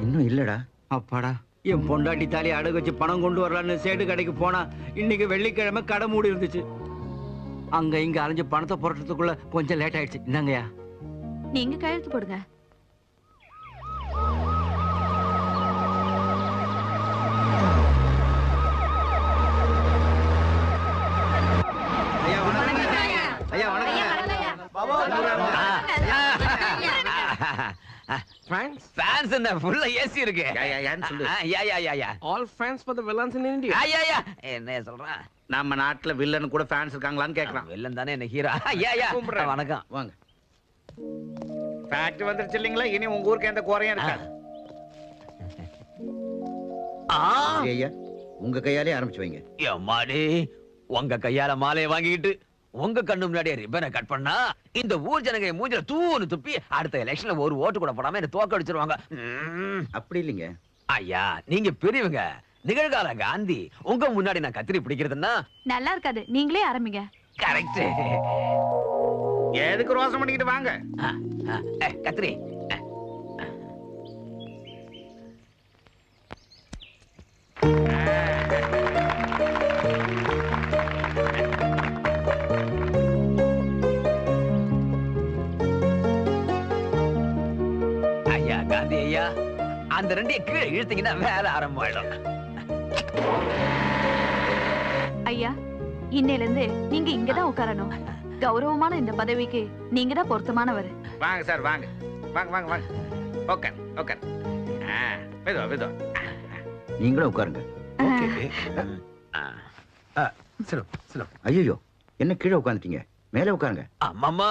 இன்னும் இல்லடா.
அப்பாடா, என் பொண்டாட்டி தாலி அடகு வச்சு பணம் கொண்டு வரலான்னு சேடு கடைக்கு போனா இன்னைக்கு வெள்ளிக்கிழமை கடை மூடி இருந்துச்சு. அங்க இங்க அலைஞ்சு பணத்தை புரட்டுறதுக்குள்ள கொஞ்சம் லேட் ஆயிடுச்சு. இந்தாங்கய்யா.
நீங்க கையெழுத்து போடுங்க.
ஐயா வணக்கம்.
Fans என்ன full AC இருக்கு.
ஏன்னு சொல்லு.
All fans for the villains in India.
என்ன சொல்றான்?
நம்ம நாட்டுல வில்லன் கூட ஃபேன்ஸ் இருக்காங்களான்னு கேக்குறான்.
வில்லன் தானே என்ன ஹீரோ. வணக்கம்.
வாங்க. ஃபேக்டரி வந்துருச்சு இல்லீங்களா, இனி உங்க ஊருக்கு எந்த குறையும் இருக்காது.
ஐயா, உங்க கையாலே ஆரம்பிச்சு வைங்க.
எம்மாடி, உங்க கையால மாலையை வாங்கிக்கிட்டு உங்க கண்ணு முன்னாடியே ரிப்பனை கட் பண்ணா இந்த ஊர் ஜனங்க மூஞ்சில தூணு துப்பி அடுத்த எலெக்ஷன்ல ஒரு ஓட்டு கூட போடாம என்ன தோக்க அடிச்சிருவாங்க.
அப்படி இல்லைங்க
ஐயா, நீங்க பெரியவங்க. நிகழ்கால காந்தி. உங்க முன்னாடி நான் கத்திரி பிடிக்கிறதுன்னா
நல்லா இருக்காது. நீங்களே ஆரம்பிங்க.
கரெக்ட்.
எதுக்கு ரோசம் பண்ணிக்கிட்டு வாங்க.
கத்திரி. ஐயா காந்தி ஐயா, அந்த ரெண்டையும் கீழே இழுத்தீங்கன்னா வேலை ஆரம்பமாயிடும்.
ஐயா, இன்னையில இருந்து நீங்க இங்கதான் உட்காரணும். கௌரவமான இந்த பதவிக்கு நீங்க தான் பொருத்தமானவர்.
வாங்க சார், வாங்க வாங்க வாங்க வாங்க. Okay okay. மெதுவா மெதுவா.
நீங்களும் உட்காருங்க. ஐயோ, என்ன கீழே உட்காந்துட்டீங்க? மேலே உட்காருங்க.
அம்மாமா,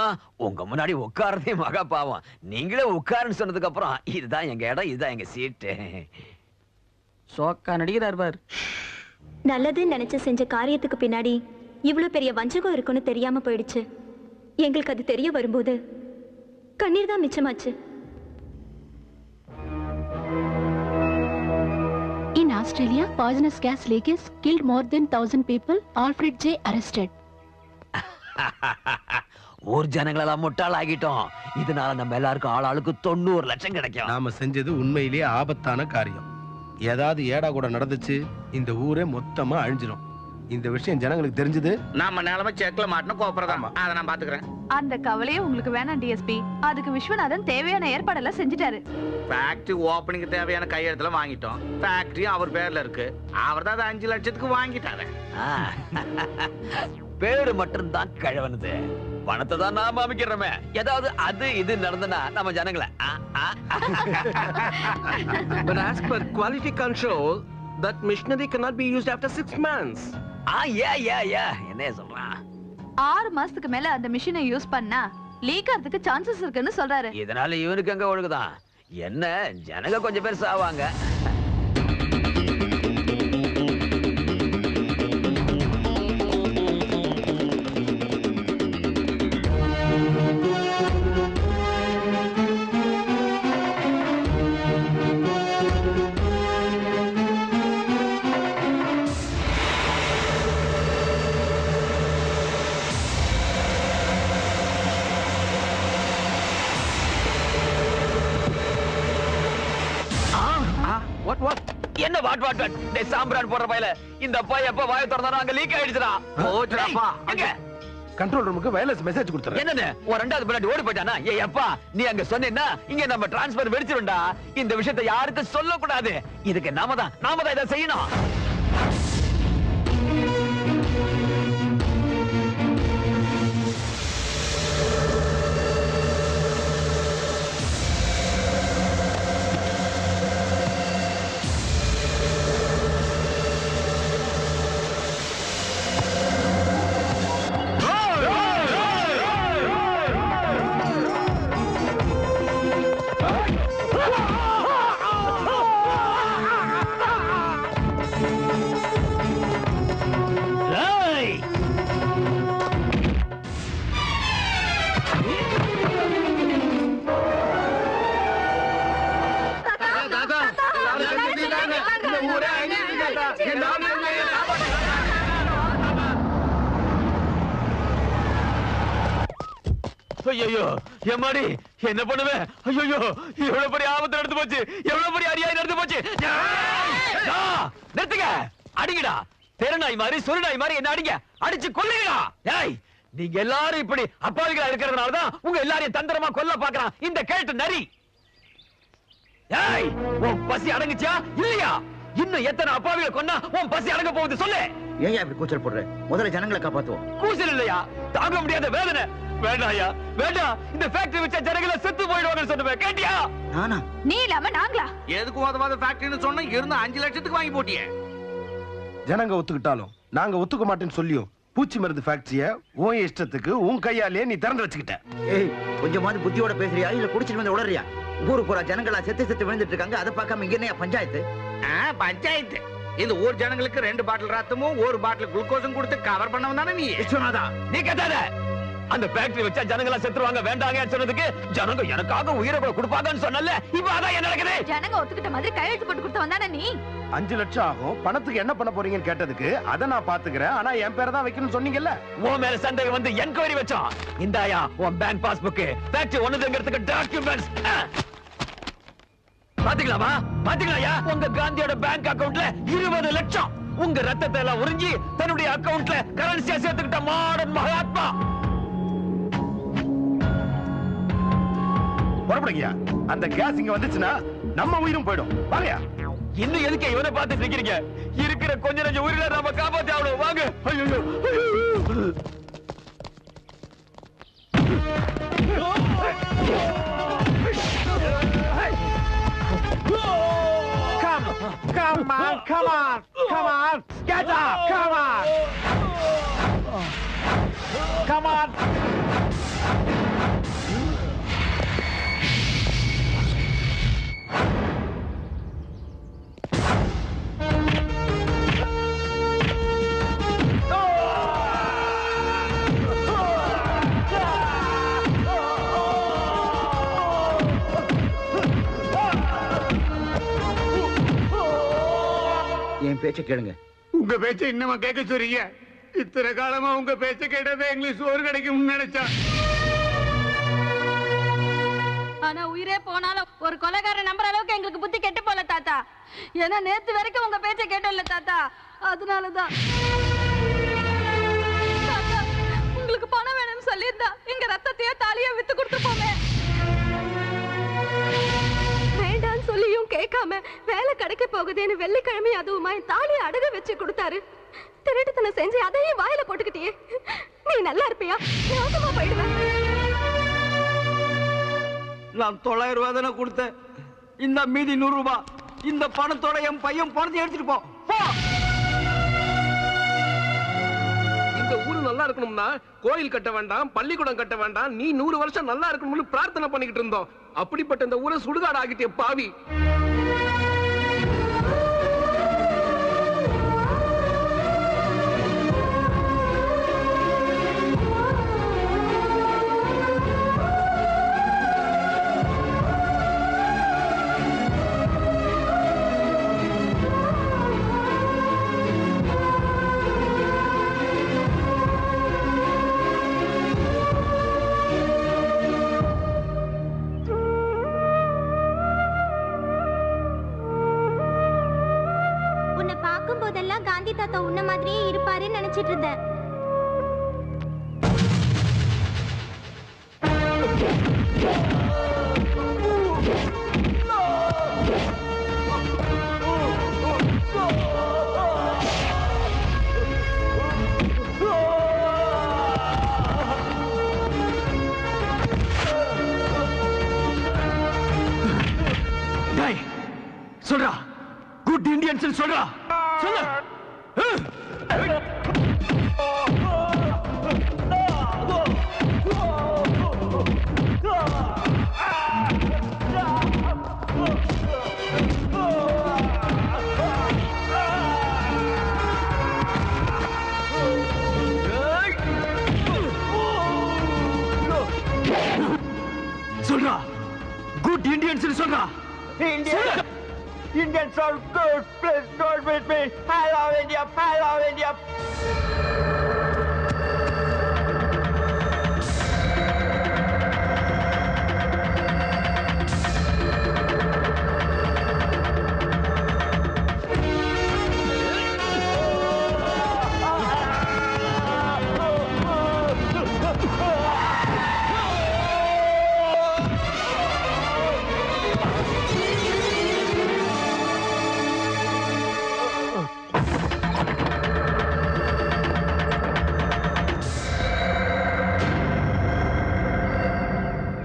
உங்க முன்னாடி உட்கார்றதே மகா பாவம். நீங்களே உட்காருன்னு சொன்னதுக்கு அப்புறம் இதுதான் எங்க இடம், இதுதான் எங்க சீட்டு.
சோக்கா நடிக்கிறார் பார்.
நல்லதுன்னு நினைச்சு செஞ்ச காரியத்துக்கு பின்னாடி இவ்வளவு பெரிய வஞ்சகம் இருக்குன்னு தெரியாம போயிடுச்சு. எங்களுக்கு அது தெரிய வரும்போது கண்ணீர் தான் மிச்சமாச்சு.
In Australia, poisonous gas leakage killed more than 1,000 people. Alfred J. arrested.
ஊர் ஜனங்களெல்லாம் முட்டாள் ஆகிட்டோம். இதனால நம்ம எல்லாருக்கும் ஆளாளுக்கு 90 லட்சம் கிடைக்கும்.
நாம செஞ்சது உண்மையிலேயே ஆபத்தான காரியம். ஏதாவது ஏடா கூட நடந்துச்சு, இந்த ஊரே மொத்தமா அழிஞ்சிடும். இந்த விஷயம் ஜனங்களுக்கு தெரிஞ்சது,
நம்ம நிலைமை செக்ல மாட்டணும் கோபுரதாமா. அதை நான் பாத்துக்கிறேன்.
அந்த கவலையே உங்களுக்கு வேணாம் டிஎஸ்பி. அதுக்கு விஸ்வநாதன் தேவையான ஏற்பாடெல்லாம் செஞ்சுட்டாரு.
ஃபேக்டரி ஓபனிங் தேவையான கையெழுத்துல வாங்கிட்டோம். ஃபேக்டரி அவர் பேர்ல இருக்கு. அவர் தான் 5 லட்சத்துக்கு வாங்கிட்டாரு.
பேரு மட்டும் தான் கழவனுது. பணத்தை தான் நாம அமைக்கிறோமே. ஏதாவது அது இது நடந்தனா நம்ம ஜனங்களை.
But as per quality control, that machinery cannot be used after 6 months.
என்ன சொல்றான்?
6 மாசத்துக்கு மேல அந்த மிஷினை யூஸ் பண்ணா லீக் ஆகிறதுக்கு சான்சஸ் இருக்குன்னு சொல்றாரு.
இதனால இவனுக்கு அங்க ஒழுகுதான். என்ன ஜனங்க கொஞ்சம் பேர் சாவாங்க. என்ன வாட் வாட் வாட் டேய் சாம்பிரான் போற பையல இந்த பைய எப்ப வாயை திறந்தானோ அங்க லீக் ஆயிடுச்சுடா
போச்சுடாப்பா.
எங்க
கண்ட்ரோல் ரூமுக்கு வயர்லெஸ் மெசேஜ் கொடுத்துறேன்.
என்னன்னு ஒரு ரெண்டாவது பின்னாடி ஓடி போயிட்டானா ஏய் அப்பா நீ அங்க சொன்னேன்னா இங்க நம்ம டிரான்ஸ்பர் வெடிச்சிருண்டா இந்த விஷயத்தை யாருக்கும் சொல்லக்கூடாது இதுக்கு நாம தான் இதை செய்யணும் ஐயோ எம்மாடி என்ன பண்ணுவேன் ஐயோ எவ்வளவு பெரிய ஆபத்து நடந்து போச்சு எவ்வளவு பெரிய அநியாயம் நடந்து போச்சு நிறுத்துங்க அடிங்கடா தெருநாய் மாதிரி சொருநாய் மாதிரி என்ன அடிங்க அடிச்சு கொல்லுங்கடா ஏய் நீங்க எல்லாரும் இப்படி அப்பாவிகளா இருக்கிறதுனாலதான் உங்க எல்லாரையும் தந்திரமா கொல்ல பாக்குறான் இந்த கேட்டு நரி ஏய் உன் பசி அடங்குச்சா இல்லையா இன்னும் எத்தனை அப்பாவிகளை கொன்னா உன் பசி அடங்க போகுது சொல்லு
ஏன் இப்படி கூச்சல் போடுற முதல்ல ஜனங்களை காப்பாத்துவோம்
கூச்சல் இல்லையா தாங்க முடியாத வேதனை வேண்டாயா வேண்டாம் இந்த ஃபேக்டரி வச்ச ஜனங்களை செத்து போயிடுவாங்கன்னு சொன்னவே கேட்டியா
நானா
நீ இல்லாம நாங்களா
எதுக்கு உதவாத ஃபேக்டரின்னு சொன்னா இருந்து 5 லட்சத்துக்கு வாங்கி போட்டியே
ஜனங்க ஒத்துக்கிட்டாலும் நாங்க ஒத்துக்க மாட்டேன்னு சொல்லியும் பூச்சி மருந்து ஃபேக்டரிய உன் இஷ்டத்துக்கு உன் கையாலே நீ திறந்து வச்சுக்கிட்ட.
ஏய் கொஞ்சமாவது புத்தியோட பேசுறியா இல்ல குடிச்சிட்டு வந்து உளறியா ஊரு பூரா ஜனங்களா செத்து விழுந்துட்டு இருக்காங்க அதை பார்க்காம இங்க என்ன பஞ்சாயத்து
பஞ்சாயத்து இந்த ஊர் ஜனங்களுக்கு 2 பாட்டில் ரத்தமும் 1 பாட்டில் குளுக்கோஸும் கொடுத்து கவர் பண்ணவன் தானே நீ
விஸ்வநாதா நீ கேட்டாத அந்த ஃபேக்டரி வச்சா ஜனங்களா செத்துருவாங்க வேண்டாங்கன்னு சொன்னதுக்கு ஜனங்க எனக்காக உயிரை கூட கொடுப்பாங்கன்னு சொன்னல இப்ப அதான் என்ன நடக்குது
ஜனங்க ஒத்துக்கிட்ட மாதிரி கையெழுத்து போட்டு கொடுத்த வந்தானே நீ
5 லட்சம் ஆகும் பணத்துக்கு என்ன பண்ண போறீங்கன்னு கேட்டதுக்கு அதை நான் பாத்துக்கிறேன் ஆனா என் பேரை தான் வைக்கணும்னு சொன்னீங்கல்ல
உன் மேல சந்தேகம் வந்து என்கொயரி வச்சோம் இந்தாயா உன் பேங்க் பாஸ்புக் ஃபேக்டரி ஒண்ணுங்கிறதுக்கு டாக்குமெண்ட்ஸ் பாத்தீங்களா உங்க காந்தியோட பேங்க் அக்கவுண்ட்ல 20 லட்சம் உங்க ரத்தத்தை எல்லாம் உறிஞ்சி தன்னுடைய அக்கவுண்ட்ல கரன்சியா சேர்த்துக்கிட்ட மாடர்ன் மகாத்மா
புறப்படுங்கயா அந்த கேஸ் இங்க வந்துச்சுன்னா நம்ம உயிரும் போயிடும் வாங்கயா
இன்னும் எதுக்கு இவனை பார்த்துட்டு இருக்கீங்க இருக்கிற கொஞ்ச நஞ்ச உயிரில நாம காப்பாத்தி ஆகணும் வாங்க ஐயோ
Come on, get up, come on.
என் பேச்ச கேளுங்க
உங்க பேச்ச இன்னமா கேட்க சொல்றீங்க இத்தனை காலமா உங்க பேச்ச கேட்டதே எங்களுக்கு சோறு கிடைக்கும் நினைச்சா
ஆனா உயிரே போனாலும் ஒரு கொலைகாரன் நம்புற அளவுக்கு எங்களுக்கு புத்தி கெட்டு போல தாத்தா ஏன்னா நேத்து வரைக்கும் உங்க பேச்ச கேட்டோம்ல தாத்தா அதனாலதான் தாத்தா உங்களுக்கு பணம் வேணும்னு சொல்லியிருந்தா எங்க ரத்தத்தையே தாலியா வித்து கொடுத்துப்போமே
வேண்டான்னு சொல்லியும் கேட்காம வேலை கிடைக்க போகுதேன்னு வெள்ளிக்கிழமை அதுவுமா தாலியை அடகு வச்சு கொடுத்தாரு திருட்டுத்தனம் செஞ்சு அதையும் வாயில போட்டுக்கிட்டியே நீ நல்லா இருப்பியா நாசமா போயிடுவேன்
நான் 900 ரூபாய் தானே கொடுத்தேன் இந்த மீதி 100 ரூபாய் இந்த பணத்தோட என் பையன் பணத்தை எடுத்துட்டு போ
இந்த ஊரு நல்லா இருக்கணும்னா கோயில் கட்ட வேண்டாம் பள்ளிக்கூடம் கட்ட வேண்டாம் நீ 100 வருஷம் நல்லா இருக்கணும்னு பிரார்த்தனை பண்ணிக்கிட்டு இருந்தோம் அப்படிப்பட்ட இந்த ஊரை சுடுகாடு ஆகிட்டே பாவி
போதெல்லாம் காந்தி தாத்தா உன்ன மாதிரியே இருப்பாருன்னு நினைச்சிட்டு இருந்தேன்.
சொல்றா, குட் இந்தியன்ஸ் சொல்றா, சொல்லு. சொல்றா, குட் இந்தியன்ஸ் சொல்றா.
Indians are good. Please don't beat me. I love India. I love India.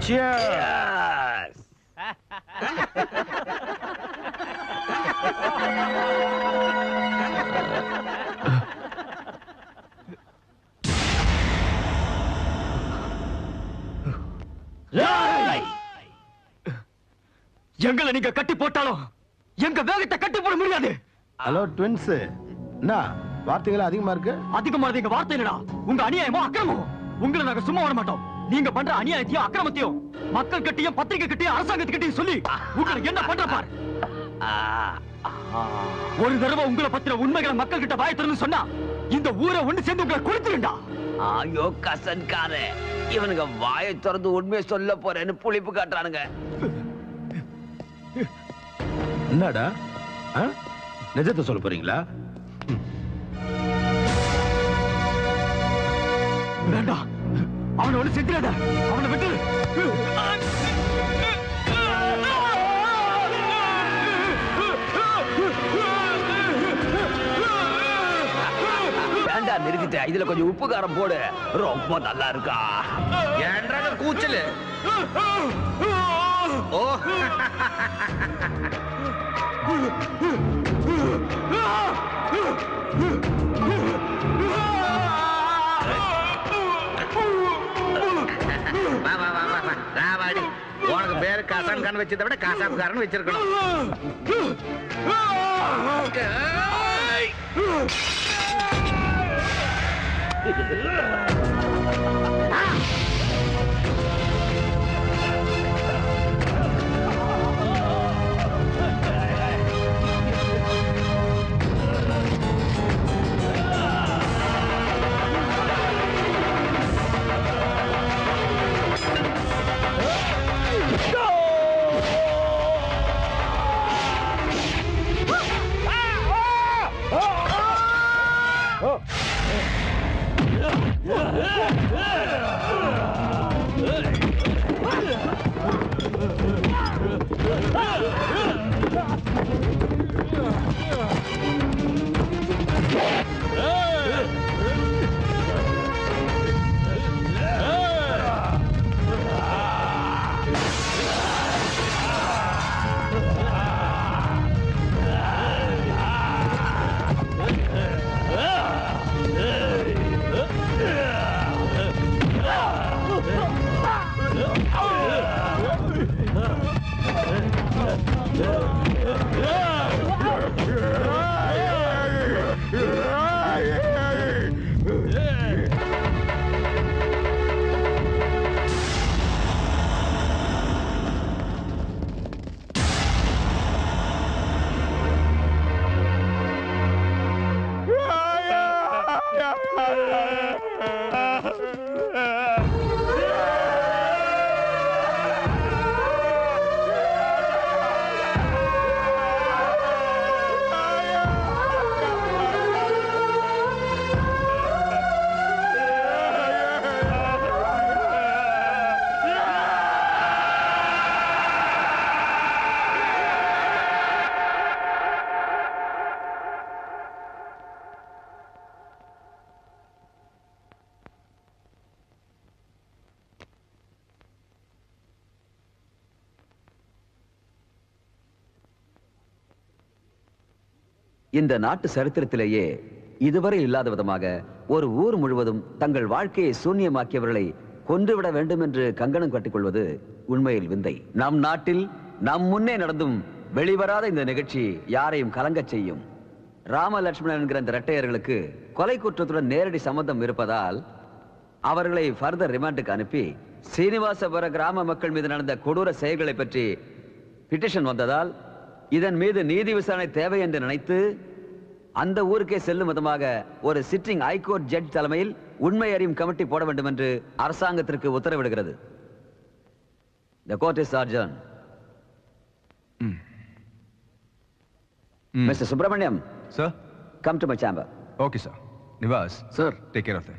Cheers!
எங்களை நீங்க கட்டி போட்டாலும் எங்க வேகத்தை கட்டி போட முடியாது.
ஹலோ ட்வின்ஸ், என்ன வார்த்தைகள் அதிகமா இருக்கு?
அதிகமா எங்க வார்த்தை இல்லடா, உங்க அநியாயமோ அக்கிரமமோ. உங்களை நாங்க சும்மா வர மாட்டோம். நீங்க பண்ற அநியாயத்தையும் அக்கிரமத்தையும் மக்கள் கிட்டையும் பத்திரிகை கிட்டையும் அரசாங்கத்துக்கிட்டையும் சொல்லி உங்களுக்கு என்ன பண்ற பாரு. ஒரு தடவை உங்களை பத்திர உண்மைகளை மக்கள் கிட்ட வாய் திறந்து சொன்னா இந்த ஊரை ஒண்ணு சேர்ந்து உங்களை கொடுத்துருண்டா.
ஐயோ கசன்காரே, இவனுங்க வாயை திறந்து உண்மையை சொல்ல போறேன்னு புளிப்பு காட்டுறானுங்க.
என்னடா நிஜத்தை சொல்ல போறீங்களா?
வேண்டாம், அவனை ஒண்ணு செஞ்சிடாத, அவனை விட்டு.
வேண்டா, நிறுத்திட்ட. இதுல கொஞ்சம் உப்பு காரம் போடு, ரொம்ப நல்லா இருக்கா.
ஏன்றான கூச்சலு? ஓ உனக்கு பேரு கசான் கான் வச்சதை விட காசாப் காரன் வச்சிருக்கணும்.
இந்த நாட்டு சரித்திரத்திலேயே இதுவரை இல்லாத விதமாக ஒரு ஊர் முழுவதும் தங்கள் வாழ்க்கையை சூன்யமாக்கியவர்களை கொன்றுவிட வேண்டும் என்று கங்கணம் கட்டிக்கொள்வது உண்மையில் விந்தை. நம் நாட்டில் நம் முன்னே நடந்தும் வெளிவராத இந்த நிகழ்ச்சி யாரையும் கலங்கச் செய்யும். ராம லட்சுமணன் என்கிற இந்த இரட்டையர்களுக்கு கொலை குற்றத்துடன் நேரடி சம்பந்தம் இருப்பதால் அவர்களை ஃபர்தர் ரிமாண்டுக்கு அனுப்பி சீனிவாசபுர கிராம மக்கள் மீது நடந்த கொடூர செயல்களை பற்றி பிட்டிஷன் வந்ததால் இதன் மீது நீதி விசாரணை தேவை என்று நினைத்து அந்த ஊருக்கே செல்லும் விதமாக ஒரு சிட்டிங் ஹைகோர்ட் ஜட்ஜ் தலைமையில் உண்மை அறியும் கமிட்டி போட வேண்டும் என்று அரசாங்கத்திற்கு உத்தரவிடுகிறது. The court is adjourned. Mr. Subramaniam.
Sir.
Come to my chamber.
Okay, sir. Nivas.
Sir.
Take care of them.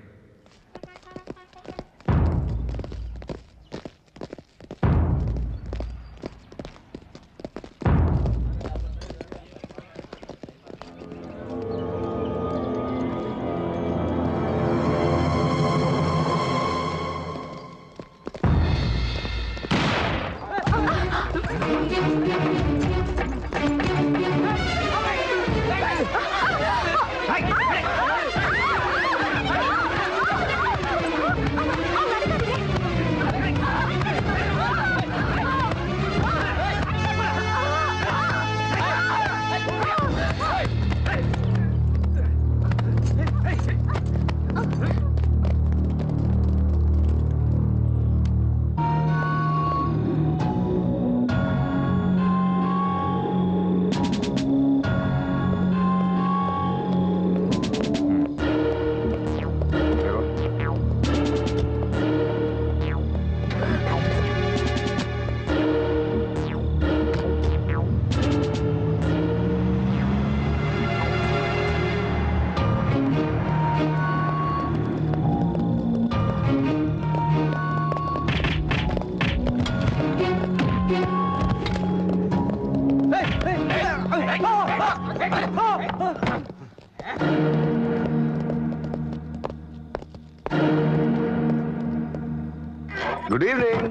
Good evening.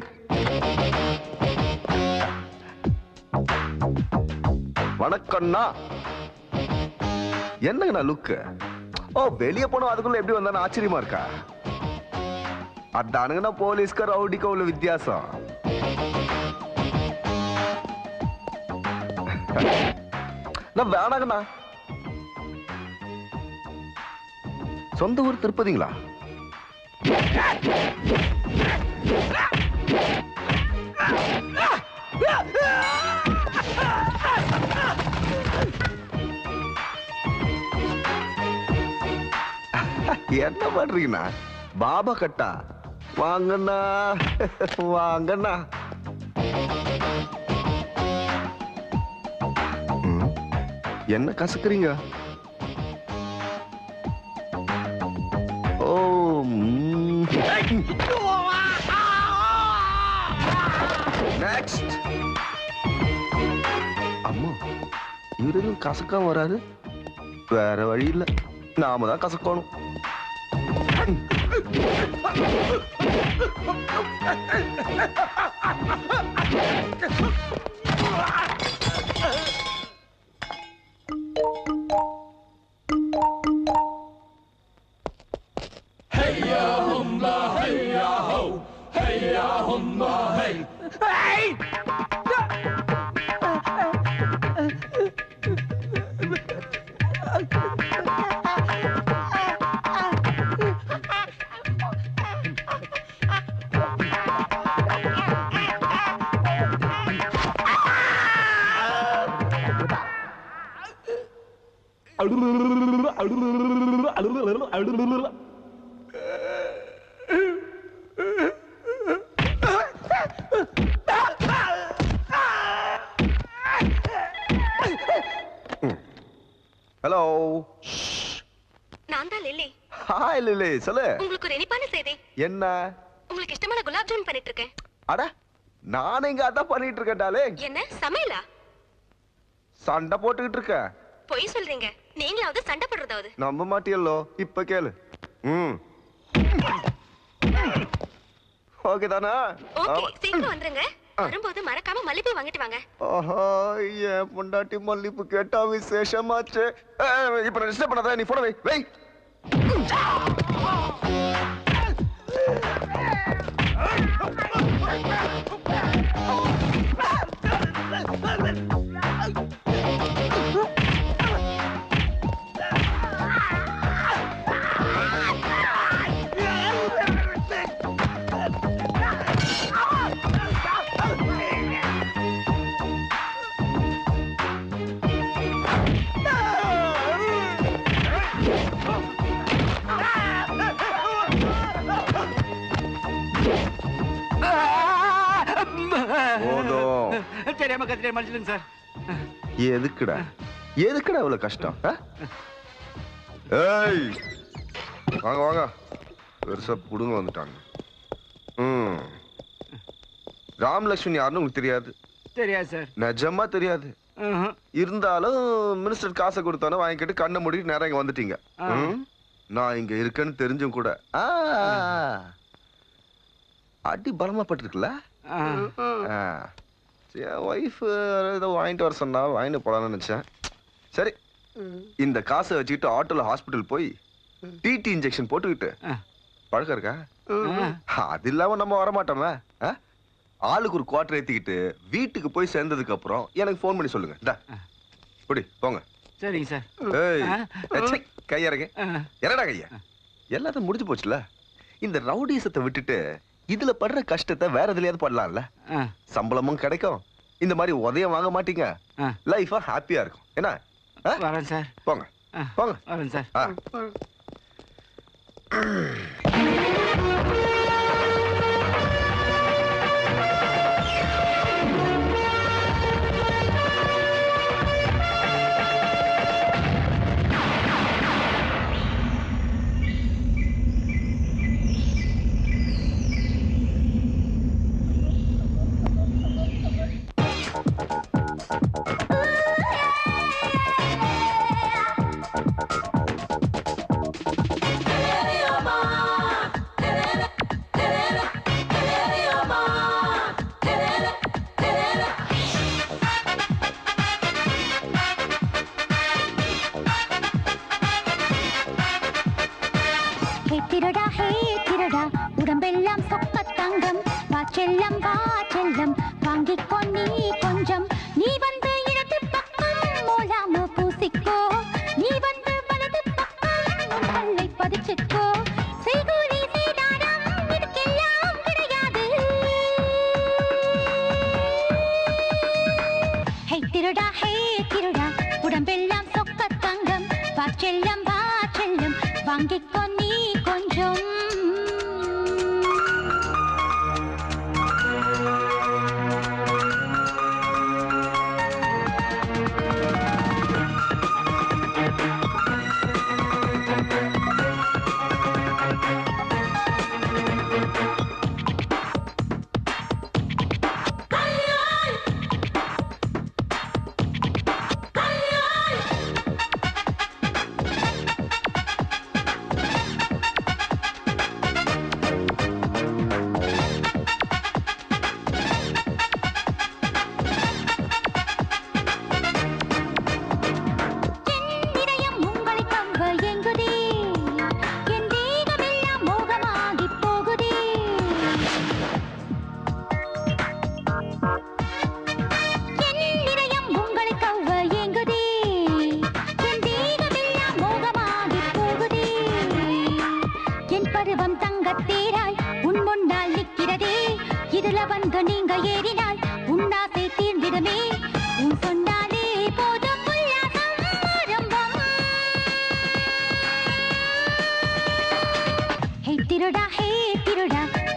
வணக்கம்ண்ணா. என்னங்கண்ணா லுக்கு? ஓ, வெளியே போனோம் அதுக்குள்ள எப்படி வந்தான்னு ஆச்சரியமா இருக்கா? அதானுங்கண்ணா போலீஸ்க்கு ரவுடிக்கு உள்ள வித்தியாசம். நான் வேணாங்கண்ணா. சொந்த ஊர் திருப்பதிங்களா? என்ன பண்றீங்கண்ணா? பாபா கட்டா வாங்கண்ணா, வாங்கண்ணா. என்ன கசக்குறீங்க? ஓ, நெக்ஸ்ட். அம்மா, இவரு கசக்காம வராது. வேற வழி இல்ல, நாம தான் கசக்கணும். ஹலோ.
நான் தான் லில்லி.
ஹாய் லில்லி, சொல்லு.
உங்களுக்கு ஒரு இனிப்பான செய்தி.
என்ன?
உங்களுக்கு இஷ்டமான குலாப் ஜாமுன் பண்ணிட்டு இருக்கேன்.
அட, நான் இங்க அதான் பண்ணிட்டு இருக்கேன்டாலே.
என்ன சமையலா?
சண்டை போட்டுக்கிட்டு இருக்க.
பொய் சொல்றீங்க. நீங்களாவது சண்டை போடுறதாவது.
நம்ப மாட்டியல்லோ, இப்ப கேளு. ஓகே தானா?
ஓகே, சீக்கிரம் வந்துருங்க. வரும்போது மறக்காம மல்லிப்பூ வாங்கிட்டு வாங்க.
ஆஹா, என் பொண்டாட்டி மல்லிப்பூ கேட்டா விசேஷமாச்சு. இப்ப நான் டிஸ்டர்ப் பண்ணாத, நீ போன வை.
தெரியாம கத்திரியா மன்னிச்சிடுங்க சார்.
எதுக்குடா இவ்வளவு கஷ்டம்? ஏய், வாங்க வாங்க, பெருசா புடுங்க வந்துட்டாங்க. ராமலட்சுமி யாருன்னு உங்களுக்கு தெரியாது?
தெரியாது சார்.
நிஜமா தெரியாது. இருந்தாலும் மினிஸ்டர் காசை கொடுத்தானே வாங்கிக்கிட்டு கண்ணை மூடிட்டு நேரம் இங்க வந்துட்டீங்க. நான் இங்க இருக்கேன்னு தெரிஞ்சும் கூட அடி பலமா பட்டிருக்குல்ல. என் ஒய்ஃப் ஏதோ வாங்கிட்டு வர சொன்னா வாங்கிட்டு போலான்னு நினைச்சேன். சரி, இந்த காசை வச்சுக்கிட்டு ஆட்டோல ஹாஸ்பிட்டல் போய் டிடி இன்ஜெக்ஷன் போட்டுக்கிட்டு பழக்கம் இருக்கா? அது இல்லாம நம்ம வரமாட்டோமே. ஆளுக்கு ஒரு குவார்டர் ஏத்திக்கிட்டு வீட்டுக்கு போய் சேர்ந்ததுக்கு அப்புறம் எனக்கு போன் பண்ணி சொல்லுங்க. புடி போங்க.
சரிங்க சார்.
ஏய், கையறங்க. என்னடா கையா? எல்லாத்தையும் முடிஞ்சு போச்சுல. இந்த ரவுடிசத்தை விட்டுட்டு இதுல படுற கஷ்டத்தை வேற எதுலயாவது படலாம்ல. சம்பளமும் கிடைக்கும், இந்த மாதிரி உதயம் வாங்க மாட்டீங்க, லைஃபா ஹாப்பியா இருக்கும். என்ன?
வரேன் சார்.
போங்க போங்க.
வரேன் சார்.
உடம்பெல்லாம் சொக்க தங்கம், வா செல்லம் வாங்கிக்கோ நீ கொஞ்சம். நீ வந்து இடது பக்கம் மோலாம பூசிக்கோ, நீ வந்து வலது பக்கம் கல்லை பதிச்சுக்கோ. செய்கூலி சேதாரம் இதுக்கெல்லாம் கிடையாது. ஹே திருடா உடம்பெல்லாம் சொக்க தங்கம், வா செல்லம் வாங்கிக்கோ நீ கொஞ்சம். நீங்க ஏறினால் உன்னாசை தீர்ந்திடுமே. உன் சொன்னாலே போதும் உல்லாசம் ஆரம்பம். ஹே திருடா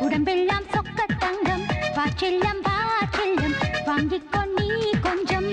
உடம்பெல்லாம் சொக்க தங்கம், வா செல்லம் வாங்கிக்கோ நீ கொஞ்சம்.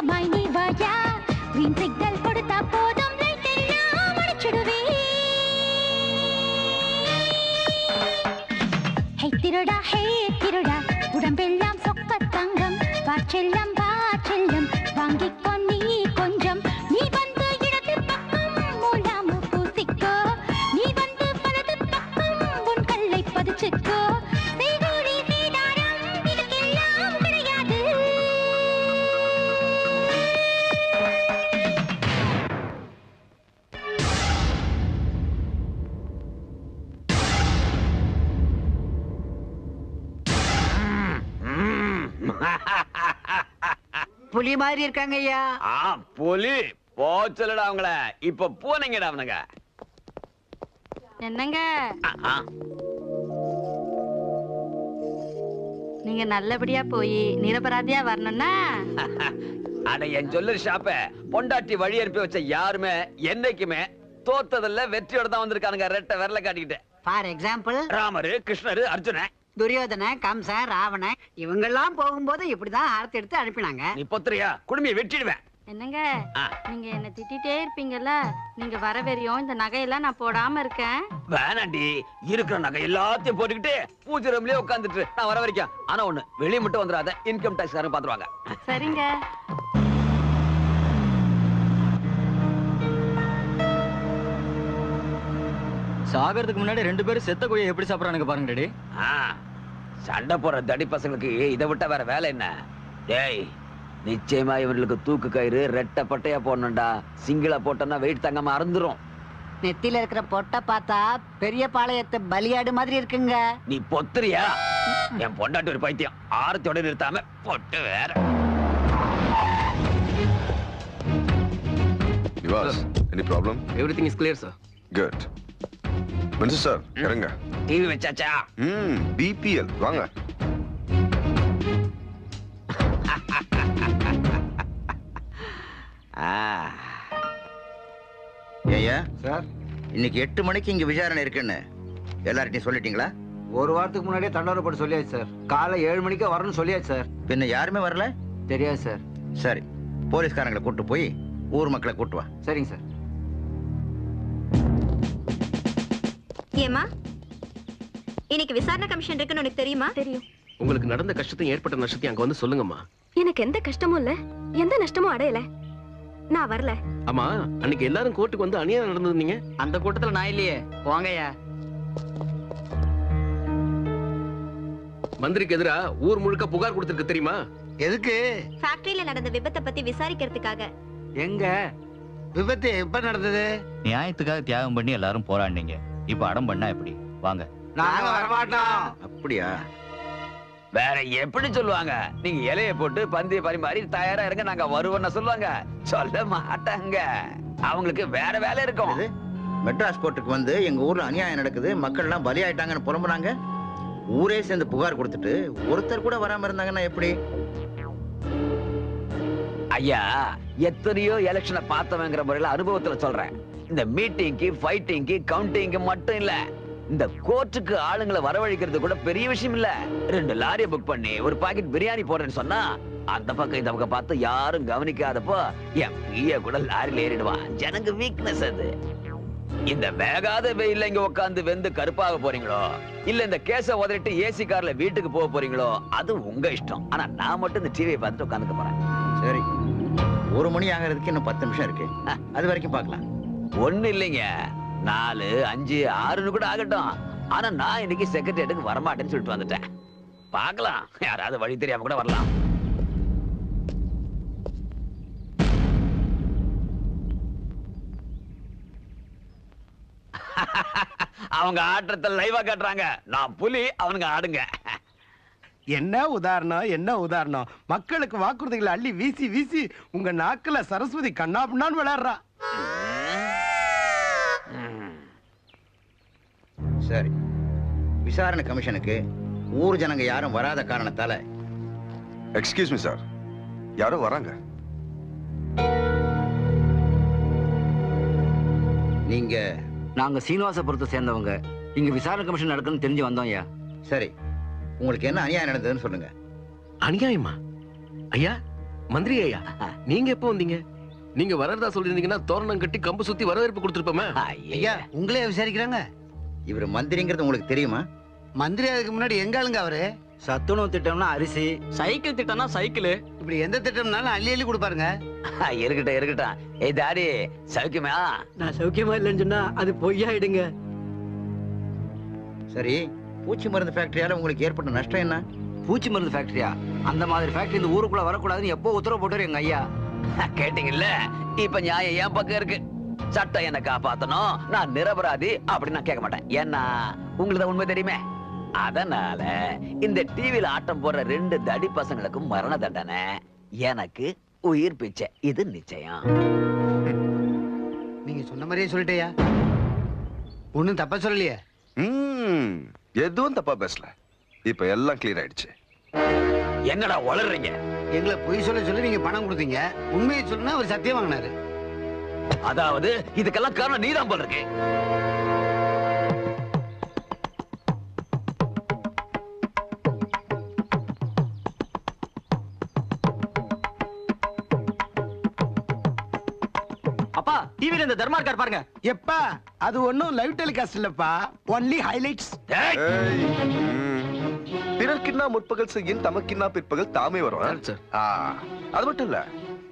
பிரியமாய் நீ வாயா green signal கொடுத்தா போதும் லைட் எல்லாம் அடிச்சிடுவே ஹே திருடா உடம்பெல்லாம் சொக்க தங்கம் வாச்செல்லம் வாங்கிக்கோ நீ கொஞ்சம் நீ வந்து இடது பக்கம் மூலாம பூசிக்கோ நீ வந்து வலது பக்கம் உன் கல்லை பதிச்சுக்கோ செய்கூலி சேதாரம் இதுக்கெல்லாம் கிடையாது
புலி மாதிரி இருக்காங்க ஐயா.
புலி போச்சலடா அவங்கள. இப்ப போனீங்கடா அவனுங்க.
என்னங்க நீங்க நல்லபடியா போய் நிரபராதியா வரணும்னா
அட என் ஜுவல்லரி ஷாப்ப பொண்டாட்டி வழி அனுப்பி வச்ச யாருமே என்னைக்குமே தோத்ததில்ல வெற்றியோட தான் வந்திருக்கானுங்க. ரெட்டை விரல காட்டிக்கிட்டு.
ஃபார் எக்ஸாம்பிள்
ராமரு, கிருஷ்ணரு, அர்ஜுன,
துரியோதன, கம்சன், ராவணன் இவங்கெல்லாம் போகும்போது இப்படிதான் ஆரத்தி எடுத்து அனுப்பினாங்க.
நீ பொத்துறியா குடுமையை வெட்டிடுவேன்.
என்னங்க நீங்க என்ன திட்டிட்டே இருப்பீங்கல்ல, நீங்க வர வரையும் இந்த நகையெல்லாம் நான் போடாம இருக்கேன்.
வேணாண்டி, இருக்கிற நகை எல்லாத்தையும் போட்டுக்கிட்டு பூஜை ரூம்லயே உட்காந்துட்டு நான் வர வரைக்கும். ஆனா ஒண்ணு, வெளியே மட்டும் வந்துடாத, இன்கம் டாக்ஸ் காரங்க பாத்துருவாங்க.
சரிங்க.
சாகிறதுக்கு முன்னாடி 2 பேரும் செத்த கோழியை எப்படி சாப்பிடறானுங்க பாருங்க டாடி.
சண்டை போற தடி பசங்களுக்கு இதை விட்டா வேற வேலை என்ன? டேய், நிச்சயமா இவர்களுக்கு தூக்கு கயிறு ரெட்டை பட்டையா போடணும்டா. சிங்கிளா போட்டோம்னா வெயிட் தங்காம அறந்துரும்.
நெத்தியில இருக்கிற பொட்டை பார்த்தா பெரிய பாளையத்தை பலியாடு மாதிரி இருக்குங்க.
நீ பொத்துறியா? என் பொண்டாட்டி ஒரு பைத்தியம். ஆரத்தோட நிறுத்தாம பொட்டு வேற.
Nivas, any problem?
Everything is clear, sir.
Good. Minister sir, இறங்க.
டிவி வச்சாச்சா?
BPL வாங்க.
ஏய்யா சார், இன்னைக்கு 8 மணிக்கு இங்க விசாரணை இருக்குன்னு எல்லார்ட்டையும் சொல்லிட்டீங்களா?
ஒரு வாரத்துக்கு முன்னாடியே தண்டோரை போட்டு சொல்லியாச்சு சார். காலை 7 மணிக்கு வரணும்னு சொல்லியாச்சு சார்.
பின்ன யாருமே வரல?
தெரியாது சார்.
சரி, போலீஸ்காரங்களை கூட்டு போய் ஊர் மக்களை கூட்டு வா.
சரிங்க சார்.
ஏமா, இன்னைக்கு விசாரணை கமிஷன் இருக்குன்னு உனக்கு தெரியுமா?
தெரியும்.
உங்களுக்கு நடந்த கஷ்டத்தையும் ஏற்பட்ட நஷ்டத்தையும் அங்க வந்து சொல்லுங்கம்மா.
எனக்கு எந்த கஷ்டமும் இல்ல, எந்த நஷ்டமும் அடையல. நான் வரல.
ஆமா, அன்னைக்கு எல்லாரும் கோர்ட்டுக்கு வந்து அநியாயம் நடந்ததுனீங்க.
அந்த கூட்டத்துல நான் இல்லையே. போங்கய்யா.
மந்திரிக்கு எதிரா ஊர் முழுக்க புகார் கொடுத்திருக்கு தெரியுமா?
எதுக்கு?
ஃபேக்டரியில நடந்த விபத்தை பத்தி விசாரிக்கிறதுக்காக.
எங்க விபத்து எப்ப நடந்தது?
நியாயத்துக்காக தியாகம் பண்ணி எல்லாரும் போராடினீங்க. இப்ப அடம் பண்ணா எப்படி? வாங்க.
நாங்க வரமாட்டோம்.
அப்படியா?
வேற எப்படி சொல்லுவாங்க? நீங்க இலைய போட்டு பந்திய பரிமாறி தயாரா இருங்க, நாங்க வருவோம்னு சொல்லுவாங்க. சொல்ல மாட்டாங்க. அவங்களுக்கு வேற வேலை இருக்கும்.
மெட்ராஸ் கோர்ட்டுக்கு வந்து எங்க ஊர்ல அநியாயம் நடக்குது, மக்கள் எல்லாம் பலி ஆயிட்டாங்கன்னு புலம்புறாங்க. ஊரே சேர்ந்து புகார் கொடுத்துட்டு ஒருத்தர் கூட வராம இருந்தாங்கன்னா எப்படி?
ஐயா, எத்தனையோ எலெக்ஷனை பார்த்தவங்கிற முறையில அனுபவத்துல சொல்றேன். இந்த மீட்டிங்க்கு, ஃபைட்டிங்க்கு, கவுண்டிங்க்கு மட்டும் இல்ல, இந்த கோர்ட்டுக்கு ஆளுங்களை வரவழைக்கிறது கூட பெரிய விஷயம் இல்ல. 2 லாரியை புக் பண்ணி ஒரு பாக்கெட் பிரியாணி போடுறேன்னு சொன்னா அந்த பக்கம் இந்த பக்கம் பார்த்து யாரும் கவனிக்காதப்போ என் பிய கூட லாரியில ஏறிடுவான். ஜனங்க வீக்னஸ் அது. இந்த வேகாத வெயில்ல இங்க உட்காந்து வெந்து கருப்பாக போறீங்களோ, இல்ல இந்த கேஸ உதறிட்டு ஏசி கார்ல வீட்டுக்கு போக போறீங்களோ, அது உங்க இஷ்டம். ஆனா நான் மட்டும் இந்த டிவியை பார்த்துட்டு உட்காந்துக்க போறேன்.
சரி, 1 மணி ஆகிறதுக்கு இன்னும் 10 நிமிஷம் இருக்கு. அது வரைக்கும் பார்க்கலாம்.
ஒண்ணு இல்லைங்க, 4, 5, 6 கூட ஆகட்டும். ஆனா நான் இன்னைக்கு செக்ரட்டரியேட்டுக்கு வரமாட்டேன்னு சொல்லிட்டு வந்துட்டேன். பார்க்கலாம், யாராவது வழி தெரியாம கூட வரலாம். அவங்க ஆட்டத்தை லைவா காட்டுறாங்க. நான் புலி, அவனுங்க ஆடுங்க.
என்ன உதாரணம், என்ன உதாரணம்? மக்களுக்கு வாக்குறுதிகளை அள்ளி வீசி வீசி உங்க நாக்குல சரஸ்வதி கண்ணாப்புண்ணான்னு விளையாடுறா.
சரி, விசாரணை கமிஷனுக்கு ஊர் ஜனங்க யாரும் வராத காரணத்தால.
எக்ஸ்கியூஸ் மீ சார், யாரோ வராங்க.
நீங்க?
நாங்க சீனிவாசபுரத்தை சேர்ந்தவங்க. இங்க விசாரணை கமிஷன் நடக்குன்னு தெரிஞ்சு வந்தோம் ஐயா.
சரி, உங்களுக்கு என்ன அநியாயம் நடந்ததுன்னு சொல்லுங்க.
அநியாயமா? ஐயா, மந்திரி ஐயா நீங்க எப்போ வந்தீங்க? நீங்க வரதா சொல்லிருந்தீங்கன்னா தோரணம் கட்டி கம்பு சுத்தி வரவேற்பு கொடுத்துருப்போமே.
ஐயா உங்களே விசாரிக்கிறாங்க.
இவர் மந்திரிங்கிறது உங்களுக்கு தெரியுமா?
மந்திரி அதுக்கு முன்னாடி எங்க ஆளுங்க அவரு?
சத்துணவு திட்டம்னா அரிசி, சைக்கிள் திட்டம்னா சைக்கிள்,
இப்படி எந்த திட்டம்னாலும் அள்ளி அள்ளி கொடுப்பாருங்க.
இருக்கட்டும் இருக்கட்டும். ஏய் தாடி சௌக்கியமா?
நான் சௌக்கியமா இல்லைன்னு சொன்னா அது பொய்யாயிடுங்க.
சரி, பூச்சி மருந்து ஃபேக்டரியால உங்களுக்கு ஏற்பட்ட நஷ்டம் என்ன?
பூச்சி மருந்து ஃபேக்டரியா? அந்த மாதிரி ஃபேக்டரி இந்த ஊருக்குள்ள வரக்கூடாதுன்னு எப்போ உத்தரவு போட்டாரு எங்க ஐயா.
கேட்டீங்கல்ல, இப்ப நியாயம் என் பக்கம் இருக்கு. சட்டம் என்ன காப்பாத்தணும், நான் நிரபராதி அப்படி நான் கேட்க மாட்டேன். ஏன்னா உங்களுக்கு உண்மை தெரியுமே. அதனால இந்த டிவில ஆட்டம் போடுற 2 தடி பசங்களுக்கும் மரண தண்டனை, எனக்கு உயிர் பிச்சை. இது நிச்சயம்.
நீங்க சொன்ன மாதிரியே சொல்லிட்டேயா? ஒண்ணும் தப்பா சொல்லலையே?
எதுவும் தப்பா பேசல. இப்ப எல்லாம் கிளியர் ஆயிடுச்சு.
என்னடா வளர்றீங்க?
எங்களை பொய் சொல்லி நீங்க பணம் கொடுத்தீங்க. உண்மையை சொன்னா அவர் சத்தியம் வாங்கினாரு.
அதாவது இதுக்கெல்லாம் காரணம் நீதான் போல இருக்கு.
அப்பா டிவில இந்த தர்மா இருக்கார் பாருங்க.
எப்பா அது ஒண்ணும் லைவ் டெலிகாஸ்ட் இல்லப்பா, ஒன்லி ஹைலைட்ஸ்.
பிறர்க்கின்னா முற்பகல் செய்யின் தமக்கின்னா பிற்பகல் தாமே வரும். அது மட்டும் இல்ல,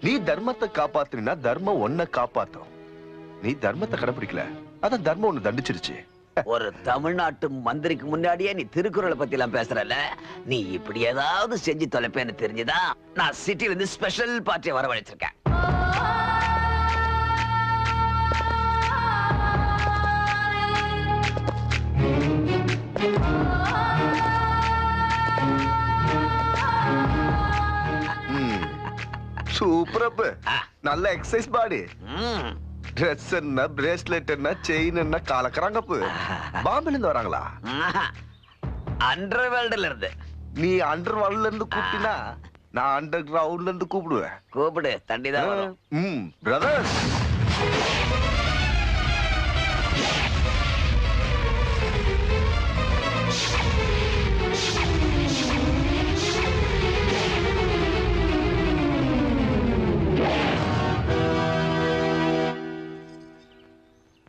நீ தர்மத்தை காப்பாத்தினா தர்மம் ஒன்ன காப்பாத்தும். நீ தர்மத்தை கடைபிடிக்கல, அதான் தர்மம் ஒண்ணு தண்டிச்சிருச்சு.
ஒரு தமிழ்நாட்டு மந்திரிக்கு முன்னாடியே நீ திருக்குறளை பத்தி எல்லாம் பேசுறல. நீ இப்படி ஏதாவது செஞ்சு தொலைப்பேன்னு தெரிஞ்சுதான் நான் சிட்டில இருந்து ஸ்பெஷல் பார்ட்டியை வரவழைச்சிருக்கேன்.
சூப்பரப்பு, நல்ல எக்ஸசைஸ் பாடி. ட்ரெஸ் என்ன, பிரேஸ்லெட் என்ன, செயின் என்ன, காலக்கறாங்கப்பு. பாம்பேல இருந்து வராங்களா?
அண்டர் வேர்ல்டுல இருந்து.
நீ அண்டர் வேர்ல்ட்ல இருந்து கூப்பிட்டினா நான் அண்டர் கிரவுண்ட்ல இருந்து கூப்பிடுவேன்.
கூப்பிடு, தண்டிதான் வரும்.
Brothers,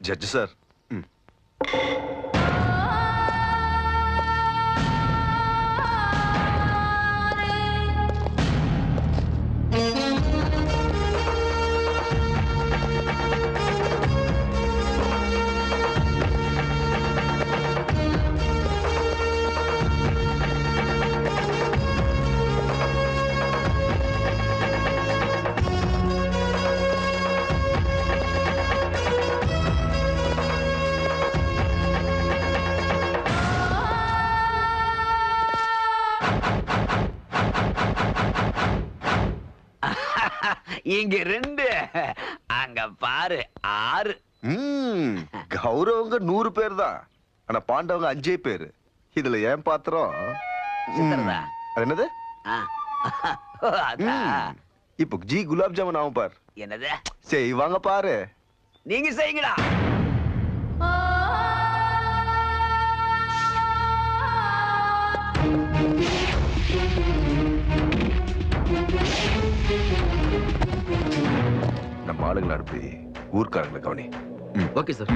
judge sir.
இங்க 2, அங்க பாரு 6.
கௌரவங்க 100 பேர் தான், ஆனா பாண்டவங்க 5 பேர். இதுல ஏன் பாத்திரம்? அது என்னது? இப்போ ஜி குலாப் ஜாமுன் ஆகும் பார்.
என்னது
செய்வாங்க பாரு.
நீங்க செய்யுங்கடா.
நம்ம ஆளுங்களை அனுப்பி ஊர்க்காரங்களை கவனி.
Okay sir.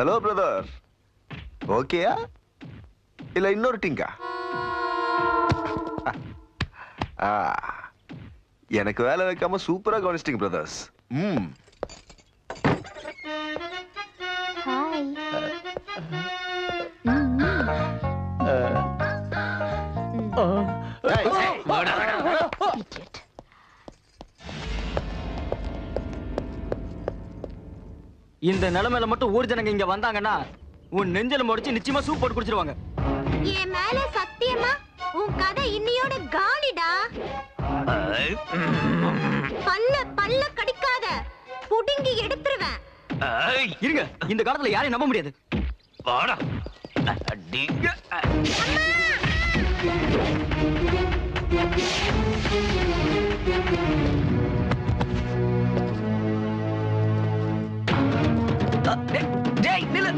ஹலோ பிரதர், ஓகேயா இல்ல இன்னொரு டிங்கா? எனக்கு வேலை வைக்காம சூப்பரா கவனிச்சிட்டீங்க பிரதர்ஸ்.
இந்த நிலைமையில மட்டும் ஊர் ஜனங்க இங்க வந்தாங்கன்னா உன் நெஞ்சல முடிச்சு நிச்சயமா சூப் போட்டு குடிச்சிருவாங்க.
என் மேல சத்தியமா உன் கதை இன்னையோட காலிடா. பல்ல கடிக்காத, புடுங்கி எடுத்துருவேன்.
இருங்க, இந்த காலத்துல யாரையும் நம்ப முடியாது.
வாடா டிங்க. டேய் நில்லு.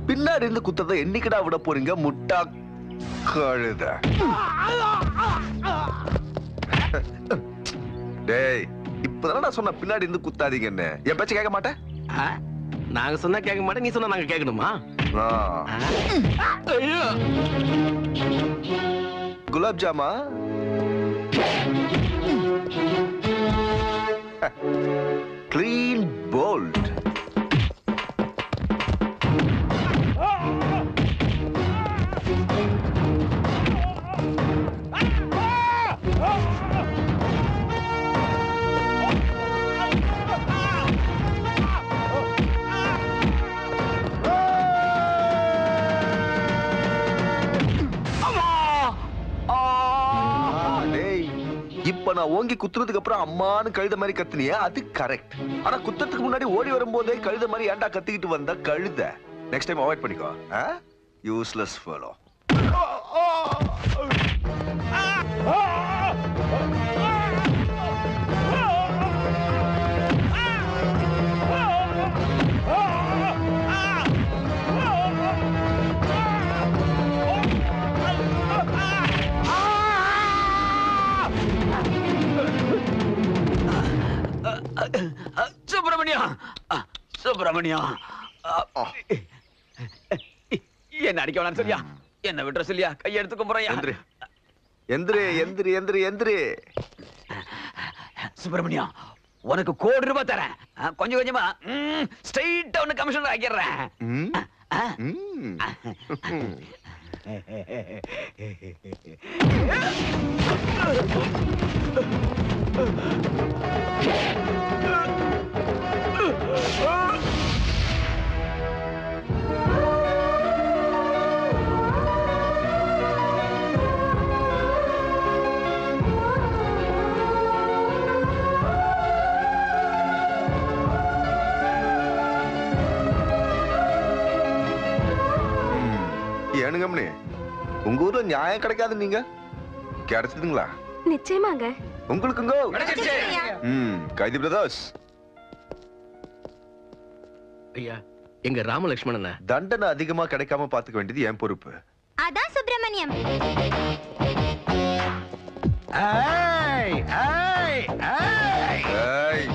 பின்னாடி இருந்து குத்தத்தை என்னைக்குடா விட போறீங்க முட்டா கழுத? டேய், இப்பதானே நான் சொன்ன பின்னாடி இருந்து குத்தாதீங்கன்னு. என் பேச்ச கேட்க மாட்டேன்?
நாங்க சொன்னா கேட்க மாட்டேன், நீ சொன்னா நாங்க கேட்கணுமா?
குலாப் ஜாமா கிளீன் போல்ட். இப்ப நான் ஓங்கி குத்துறதுக்கு அப்புறம் அம்மான்னு கழுத மாதிரி கத்துனியா, அது கரெக்ட். ஆனா குத்துறதுக்கு முன்னாடி ஓடி வரும்போதே கழுத மாதிரி ஏன்டா கத்திக்கிட்டு வந்த கழுத? நெக்ஸ்ட் டைம் அவாய்ட் பண்ணிக்கோ. Useless fellow.
சுப்பிரமணியம், சுப்பிரமணியம், என்ன அடிக்க வேணாம் சொல்லியா? என்ன விட்டுற சொல்லியா? கையெடுத்து கும்புறையா?
எந்திரி எந்திரி எந்திரி எந்திரி.
சுப்பிரமணியம், உனக்கு ₹1,00,00,000 தரேன். கொஞ்சம் கொஞ்சமா ஸ்ட்ரைட்டா உன்னை கமிஷனர் ஆக்கிடுறேன்.
ஏனுங்கம்னே, உங்க ஊர்ல நியாயம் கிடைக்காது நீங்க கிடைச்சதுங்களா?
நிச்சயமாங்க.
உங்களுக்குங்க கைதி பிரதர்ஸ்.
ஐயா, எங்க ராமலட்சுமணன்
தண்டனை அதிகமா கிடைக்காம பாத்துக்க வேண்டியது என் பொறுப்பு.
அதான் சுப்பிரமணியம்.
ஏய் ஏய் ஏய் ஏய்